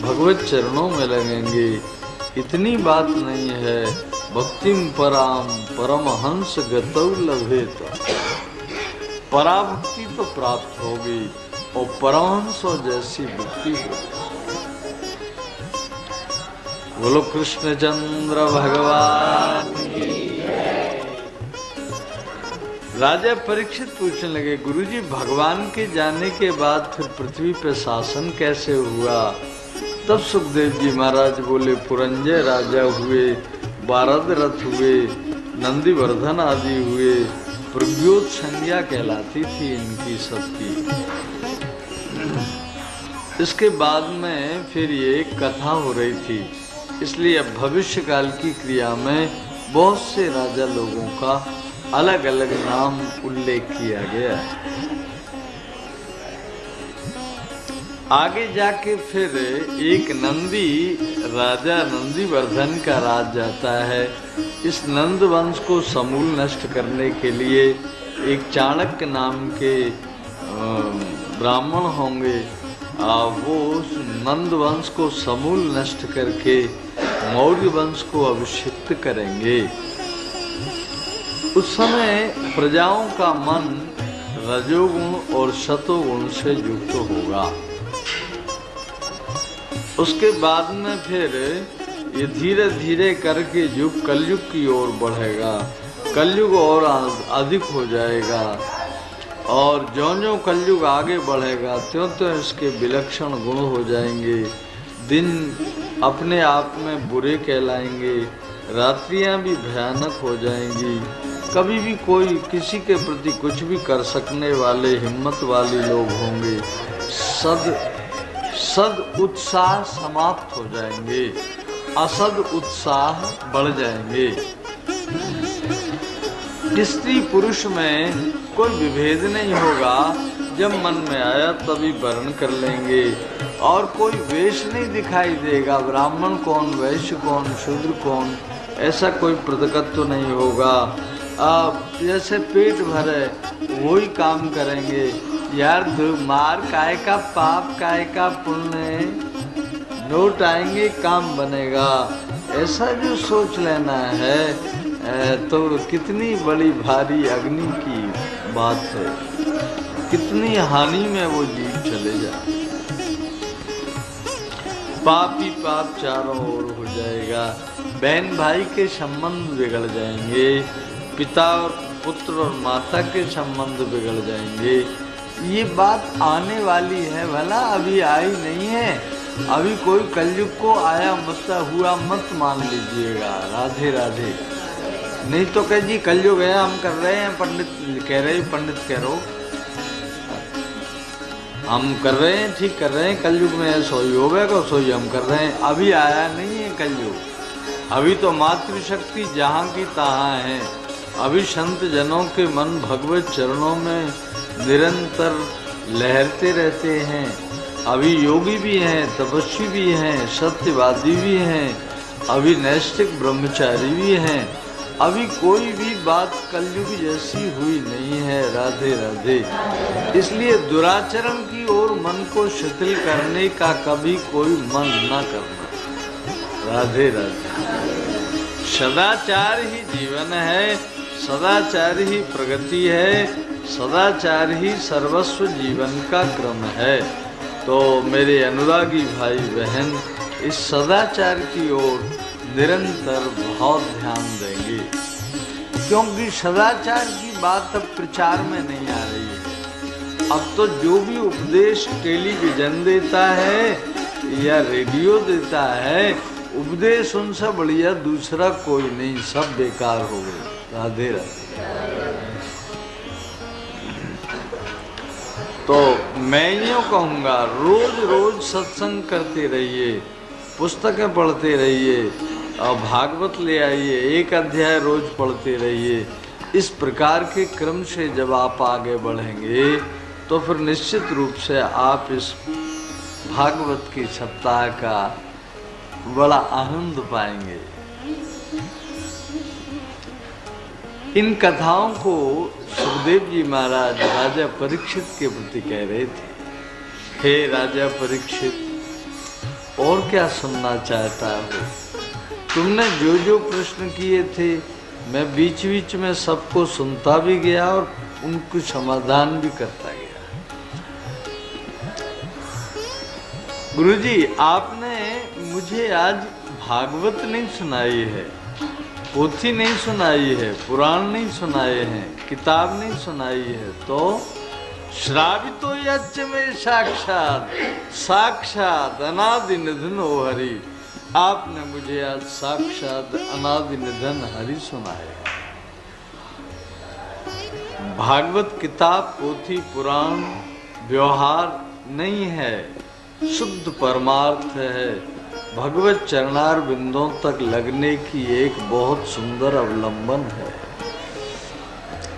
भगवत चरणों में लगेंगे। इतनी बात नहीं है, भक्तिम पराम परमहंस गतौ लभेत। पराभक्ति तो प्राप्त होगी और परमहंसों जैसी भक्ति होगी। बोलो कृष्णचंद्र भगवान। राजा परीक्षित पूछने लगे, गुरुजी भगवान के जाने के बाद फिर पृथ्वी पर शासन कैसे हुआ? तब सुखदेव जी महाराज बोले, पुरंजय राजा हुए, बारद रथ हुए, नंदीवर्धन आदि हुए, प्रज्ञोत संज्ञा कहलाती थी इनकी सबकी। इसके बाद में फिर ये कथा हो रही थी, इसलिए अब भविष्य काल की क्रिया में बहुत से राजा लोगों का अलग अलग नाम उल्लेख किया गया है। आगे जाके फिर एक नंदी राजा नंदीवर्धन का राज जाता है। इस नंद वंश को समूल नष्ट करने के लिए एक चाणक्य नाम के ब्राह्मण होंगे, वो उस नंद वंश को समूल नष्ट करके मौर्य वंश को अभिषिक्त करेंगे। उस समय प्रजाओं का मन रजोगुण और सतोगुण से युक्त होगा। उसके बाद में फिर ये धीरे धीरे करके युग कलयुग की ओर बढ़ेगा, कलयुग और अधिक हो जाएगा और ज्यों-ज्यों कलयुग आगे बढ़ेगा त्यों-त्यों इसके विलक्षण गुण हो जाएंगे। दिन अपने आप में बुरे कहलाएंगे, रात्रियां भी भयानक हो जाएंगी। कभी भी कोई किसी के प्रति कुछ भी कर सकने वाले हिम्मत वाले लोग होंगे। सद उत्साह समाप्त हो जाएंगे, असद उत्साह बढ़ जाएंगे। स्त्री पुरुष में कोई विभेद नहीं होगा, जब मन में आया तभी वर्ण कर लेंगे और कोई वेश नहीं दिखाई देगा, ब्राह्मण कौन, वैश्य कौन, शूद्र कौन, ऐसा कोई पृथकत्व नहीं होगा। जैसे पेट भरे वही काम करेंगे। यार मार काय का पाप काय का पुण्य, नोट आएंगे काम बनेगा, ऐसा जो सोच लेना है तो कितनी बड़ी भारी अग्नि की बात है, कितनी हानि में वो जीव चले जाए। पाप ही पाप चारों ओर हो जाएगा, बहन भाई के संबंध बिगड़ जाएंगे, पिता और पुत्र और माता के संबंध बिगड़ जाएंगे। ये बात आने वाली है, भला अभी आई नहीं है। अभी कोई कलयुग को आया मत हुआ मत मान लीजिएगा। राधे राधे। नहीं तो कह जी कलयुग है, हम कर रहे हैं, पंडित कह रहे, पंडित कह रहे हो, हम कर रहे हैं, ठीक कर रहे हैं, कलयुग में सोई होगा, सोई हम कर रहे हैं। अभी आया नहीं है कलयुग, अभी तो मातृशक्ति जहाँ की तहाँ है। अभी संत जनों के मन भगवत चरणों में निरंतर लहरते रहते हैं। अभी योगी भी हैं, तपस्वी भी हैं, सत्यवादी भी हैं, अभी नैष्ठिक ब्रह्मचारी भी हैं। अभी कोई भी बात कलयुग जैसी हुई नहीं है। राधे राधे। इसलिए दुराचरण की ओर मन को शिथिल करने का कभी कोई मन न करना। राधे राधे। सदाचार ही जीवन है, सदाचार ही प्रगति है, सदाचार ही सर्वस्व जीवन का क्रम है। तो मेरे अनुरागी भाई बहन इस सदाचार की ओर निरंतर बहुत ध्यान देंगे, क्योंकि सदाचार की बात अब प्रचार में नहीं आ रही है। अब तो जो भी उपदेश टेलीविजन देता है या रेडियो देता है, उपदेश उनसे बढ़िया दूसरा कोई नहीं, सब बेकार हो गए। राधे राधे। तो मैं यूँ कहूँगा, रोज रोज सत्संग करते रहिए, पुस्तकें पढ़ते रहिए और भागवत ले आइए, एक अध्याय रोज पढ़ते रहिए। इस प्रकार के क्रम से जब आप आगे बढ़ेंगे तो फिर निश्चित रूप से आप इस भागवत की सप्ताह का बड़ा आनंद पाएंगे। इन कथाओं को सुखदेव जी महाराज राजा परीक्षित के प्रति कह रहे थे। हे राजा परीक्षित, और क्या सुनना चाहता हो? तुमने जो जो प्रश्न किए थे मैं बीच बीच में सबको सुनता भी गया और उनको समाधान भी करता गया। गुरुजी, आपने मुझे आज भागवत नहीं सुनाई है, पोथी नहीं सुनाई है, पुराण नहीं सुनाए हैं, किताब नहीं सुनाई है, तो श्रावितो यच्च में साक्षात साक्षात अनादि निधन ओ हरि। आपने मुझे आज साक्षात अनादि निधन हरि सुनाया। भागवत किताब, पोथी, पुराण व्यवहार नहीं है, शुद्ध परमार्थ है। भगवत चरणार बिंदों तक लगने की एक बहुत सुंदर अवलंबन है।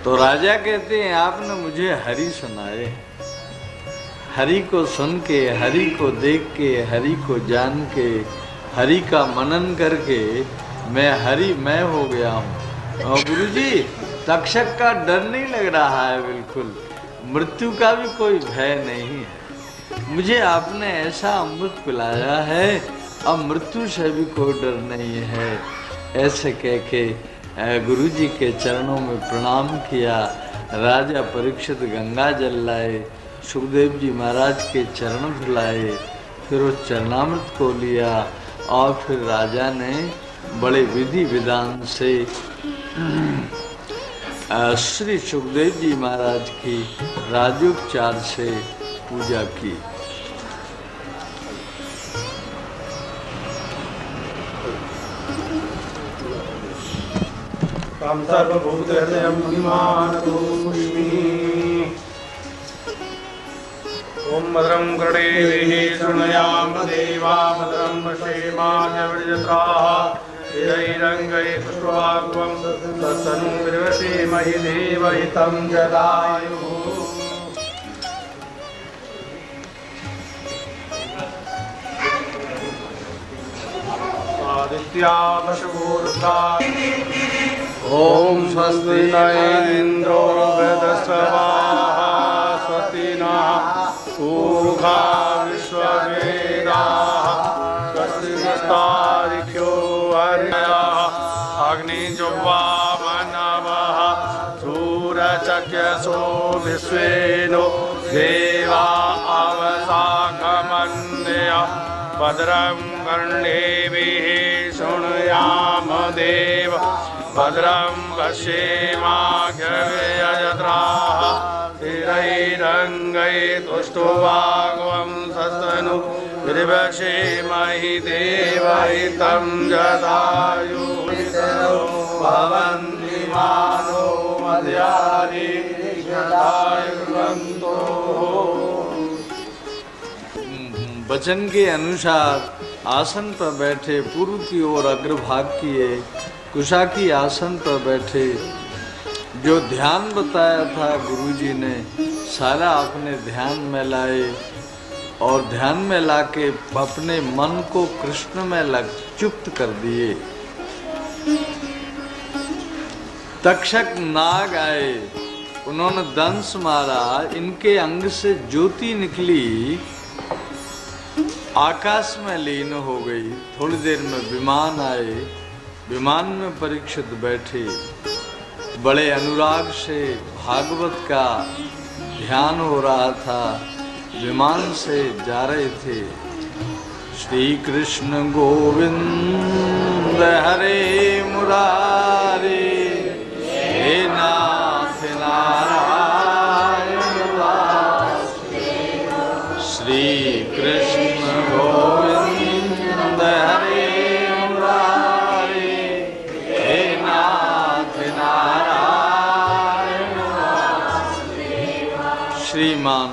तो राजा कहते हैं आपने मुझे हरि सुनाए। हरि को सुन के, हरि को देख के, हरि को जान के, हरि का मनन करके मैं हरि मैं हो गया हूँ। और गुरुजी, तक्षक का डर नहीं लग रहा है, बिल्कुल मृत्यु का भी कोई भय नहीं है। मुझे आपने ऐसा अमृत पिलाया है, अब मृत्यु से भी कोई डर नहीं है। ऐसे कह के गुरुजी के चरणों में प्रणाम किया। राजा परीक्षित गंगा जल लाए, सुखदेव जी महाराज के चरण धुलाए, फिर उस चरणामृत को लिया और फिर राजा ने बड़े विधि विधान से श्री सुखदेव जी महाराज की राजोपचार से पूजा की। काम सर्वभूत हृदय महिमानतोऽस्मि। ओम भद्रं कर्णेभिः शृणुयाम देवा, भद्रं पश्येमाक्षभिर्यजत्राः स्थिरैरङ्गैः पुष्पवाक्वं तत्तनुभिर्वसेमहि देवहितं जदायुः। ओम स्वस्ति न इंद्रो वृहस्पतिः स्वस्ति नः पूषा विश्ववेदाः स्वस्ति नस्तार्क्ष्यो अरियः अग्निजुह्वा मनवः सूरचक्षुषो विश्वेनो देवा अवसाकमन्यः। भद्रं कर्णेभिः शृणुयाम देव, भद्रं पश्येमाक्षभिर्यजत्राः स्थिरैरङ्गैः तुष्टुवाग्वं तत्तनुभिर्वसेमहि देवहितं जदायुः। भवन्ति मानो मद्यानि शतायुर्वन्तो। वचन के अनुसार आसन पर बैठे, पूर्व की ओर अग्रभाग किए, कुशा की आसन पर बैठे। जो ध्यान बताया था गुरुजी ने सारा अपने ध्यान में लाए और ध्यान में लाके अपने मन को कृष्ण में लग चुप्त कर दिए। तक्षक नाग आए, उन्होंने दंश मारा, इनके अंग से ज्योति निकली, आकाश में लीन हो गई। थोड़ी देर में विमान आए, विमान में परीक्षित बैठे, बड़े अनुराग से भागवत का ध्यान हो रहा था, विमान से जा रहे थे। श्री कृष्ण गोविंद हरे मुरारी, हे नाथ नारायण वासुदेव। श्री कृष्ण गोविंद हरे मुरारी, हे नाथ नारायण वासुदेव। श्रीमान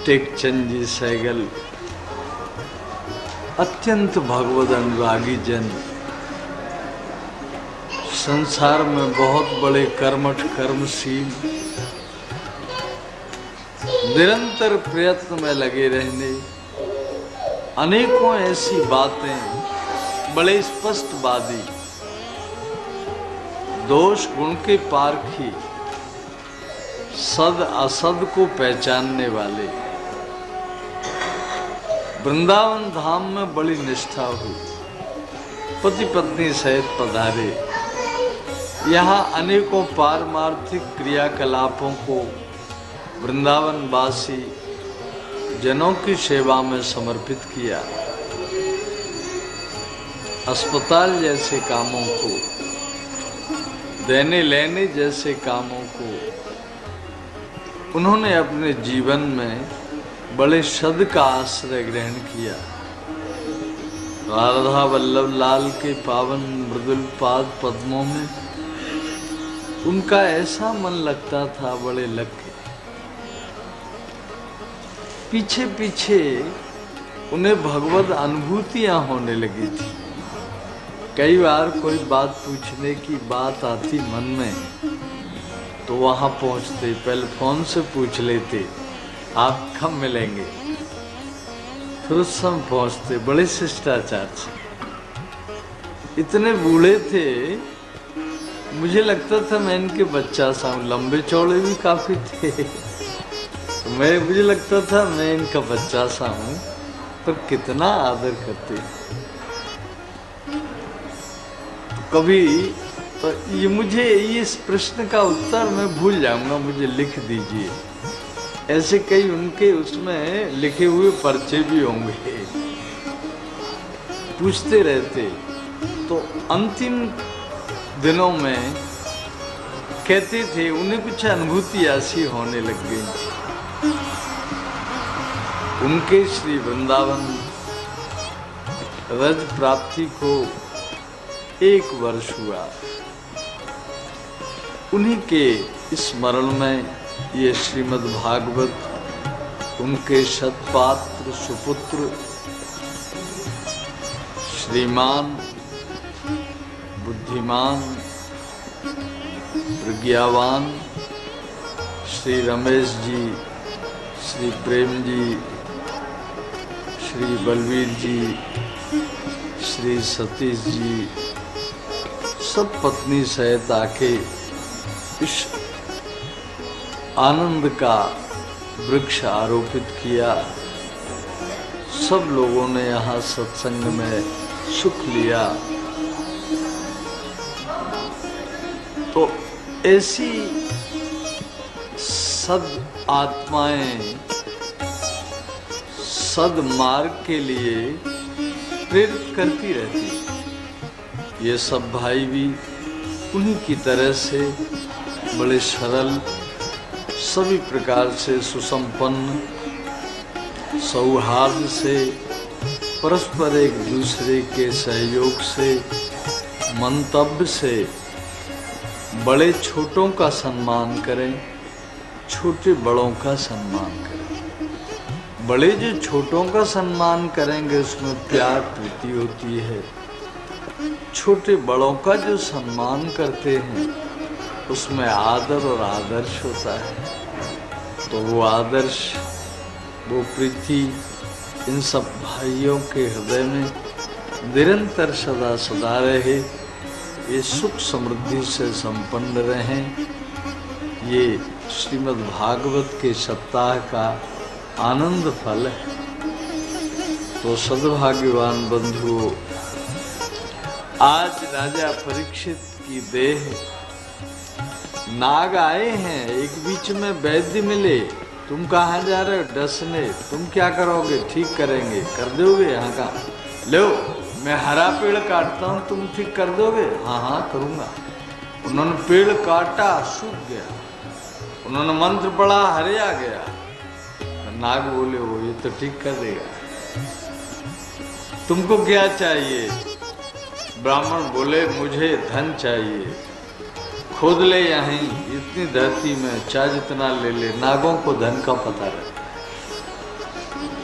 टेकचंद जी सहगल अत्यंत भगवद अनुरागी जन, संसार में बहुत बड़े कर्मठ कर्मशील निरंतर प्रयत्न में लगे रहने, अनेकों ऐसी बातें बड़े स्पष्टवादी, दोष गुण के पारखी, सद असद को पहचानने वाले वृंदावन धाम में बड़ी निष्ठा हुई, पति पत्नी सहित पधारे। यहाँ अनेकों पारमार्थिक क्रियाकलापों को वृंदावन वासी जनों की सेवा में समर्पित किया। अस्पताल जैसे कामों को, देने लेने जैसे कामों को उन्होंने अपने जीवन में बड़े सद का आश्रय ग्रहण किया। राधा वल्लभ लाल के पावन मृदुल पाद पद्मों में उनका ऐसा मन लगता था, बड़े लग के पीछे पीछे उन्हें भगवत अनुभूतियां होने लगी थी। कई बार कोई बात पूछने की बात आती मन में तो वहां पहुंचते, पहले फोन से पूछ लेते आप कब मिलेंगे, फिर उस समय पहुंचते बड़े शिष्टाचार से। इतने बूढ़े थे, मुझे लगता था मैं इनके बच्चा सा हूं, लंबे चौड़े भी काफी थे, तो मुझे लगता था मैं इनका बच्चा सा हूं, तो कितना आदर करते। कभी तो ये इस प्रश्न का उत्तर मैं भूल जाऊंगा, मुझे लिख दीजिए। ऐसे कई उनके उसमें लिखे हुए पर्चे भी होंगे, पूछते रहते। तो अंतिम दिनों में कहते थे उन्हें कुछ अनुभूति ऐसी होने लग गई। उनके श्री वृंदावन रज प्राप्ति को 1 वर्ष हुआ। उन्हीं के स्मरण में ये श्रीमद् भागवत उनके सत्पात्र सुपुत्र श्रीमान बुद्धिमान प्रज्ञावान श्री रमेश जी, श्री प्रेम जी, श्री बलवीर जी, श्री सतीश जी सब पत्नी सहित आके इस आनंद का वृक्ष आरोपित किया। सब लोगों ने यहाँ सत्संग में सुख लिया। तो ऐसी सद आत्माएं सद मार्ग के लिए प्रेरित करती रहती। ये सब भाई भी उन्हीं की तरह से बड़े सरल, सभी प्रकार से सुसंपन्न, सौहार्द से, परस्पर एक दूसरे के सहयोग से, मंतव्य से बड़े छोटों का सम्मान करें, छोटे बड़ों का सम्मान करें। बड़े जो छोटों का सम्मान करेंगे उसमें प्यार प्रीति होती है। छोटे बड़ों का जो सम्मान करते हैं उसमें आदर और आदर्श होता है। तो वो आदर्श, वो प्रीति इन सब भाइयों के हृदय में निरंतर सदा सदा रहे। ये सुख समृद्धि से संपन्न रहें। ये श्रीमद् भागवत के सप्ताह का आनंद फल है। तो सद्भाग्यवान बंधुओं, आज राजा परीक्षित की देह नाग आए हैं। एक बीच में वैद्य मिले, तुम कहाँ जा रहे हो? डसने। तुम क्या करोगे? ठीक करेंगे। कर दोगे? यहाँ का लो, मैं हरा पेड़ काटता हूँ, तुम ठीक कर दोगे? हाँ हाँ करूँगा। उन्होंने पेड़ काटा, सूख गया। उन्होंने मंत्र पढ़ा, हरे आ गया। नाग बोले वो ये तो ठीक कर देगा। तुमको क्या चाहिए? ब्राह्मण बोले मुझे धन चाहिए। खोद ले यहीं, इतनी धरती में, चाहे जितना ले ले। नागों को धन का पता रहता।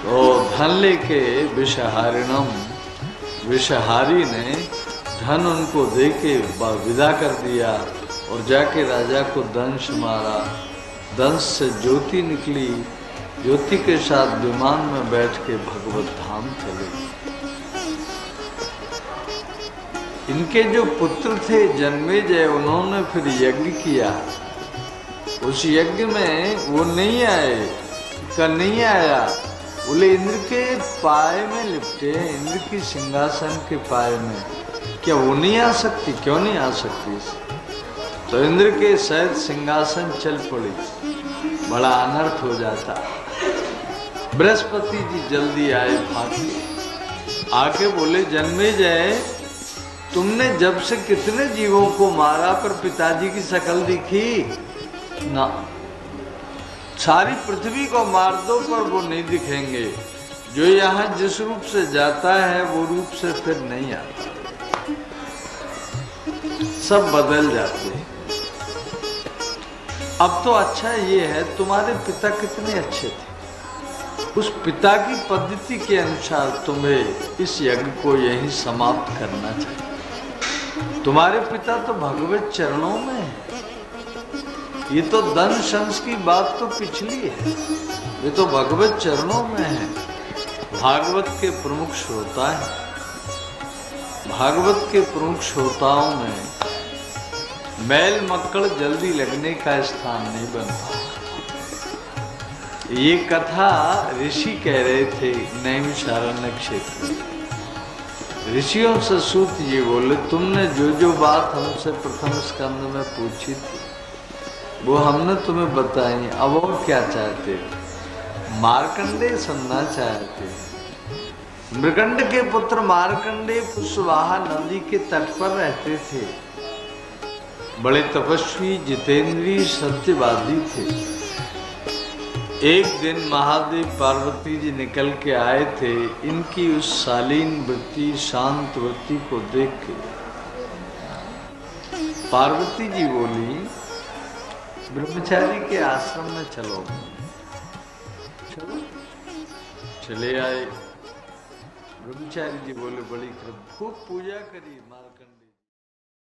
तो धन लेके विषहारिणम, विषहारी ने धन उनको देके विदा कर दिया और जाके राजा को दंश मारा। दंश से ज्योति निकली, ज्योति के साथ विमान में बैठ के भगवत धाम चले। इनके जो पुत्र थे जन्मेजय, उन्होंने फिर यज्ञ किया। उस यज्ञ में वो नहीं आए, नहीं आया, बोले इंद्र के पाए में लिपटे, इंद्र की सिंहासन के पाए में, क्या वो नहीं आ सकती? क्यों नहीं आ सकती? तो इंद्र के सहित सिंहासन चल पड़ी, बड़ा अनर्थ हो जाता। बृहस्पति जी जल्दी आए भागे, आके बोले जन्मेजय, तुमने जब से कितने जीवों को मारा पर पिताजी की शक्ल दिखी ना। सारी पृथ्वी को मार दो पर वो नहीं दिखेंगे। जो यहाँ जिस रूप से जाता है वो रूप से फिर नहीं आता, सब बदल जाते हैं। अब तो अच्छा ये है, तुम्हारे पिता कितने अच्छे थे, उस पिता की पद्धति के अनुसार तुम्हें इस यज्ञ को यहीं समाप्त करना चाहिए। तुम्हारे पिता तो भगवत चरणों में है। ये तो धन शंस की बात तो पिछली है, ये तो भगवत चरणों में है। भागवत के प्रमुख श्रोता है, भागवत के प्रमुख श्रोताओं में मैल मक्कड़ जल्दी लगने का स्थान नहीं बनता। ये कथा ऋषि कह रहे थे नैमिषारण्य क्षेत्र में। ऋषियों से सूत ये बोले, तुमने जो जो बात हमसे प्रथम स्कंद में पूछी थी वो हमने तुम्हें बताई। अब और क्या चाहते? मार्कंडेय सुनना चाहते। मृगंड के पुत्र मार्कंडेय पुष्पवाहा नदी के तट पर रहते थे। बड़े तपस्वी, जितेंद्रीय, सत्यवादी थे। एक दिन महादेव पार्वती जी निकल के आए थे। इनकी उस शालीन वृत्ति, शांत वृत्ति को देख के पार्वती जी बोली, ब्रह्मचारी के आश्रम में चलो। चलो, चले आए। ब्रह्मचारी जी बोले, बड़ी खूब पूजा करी मार्कंडेय।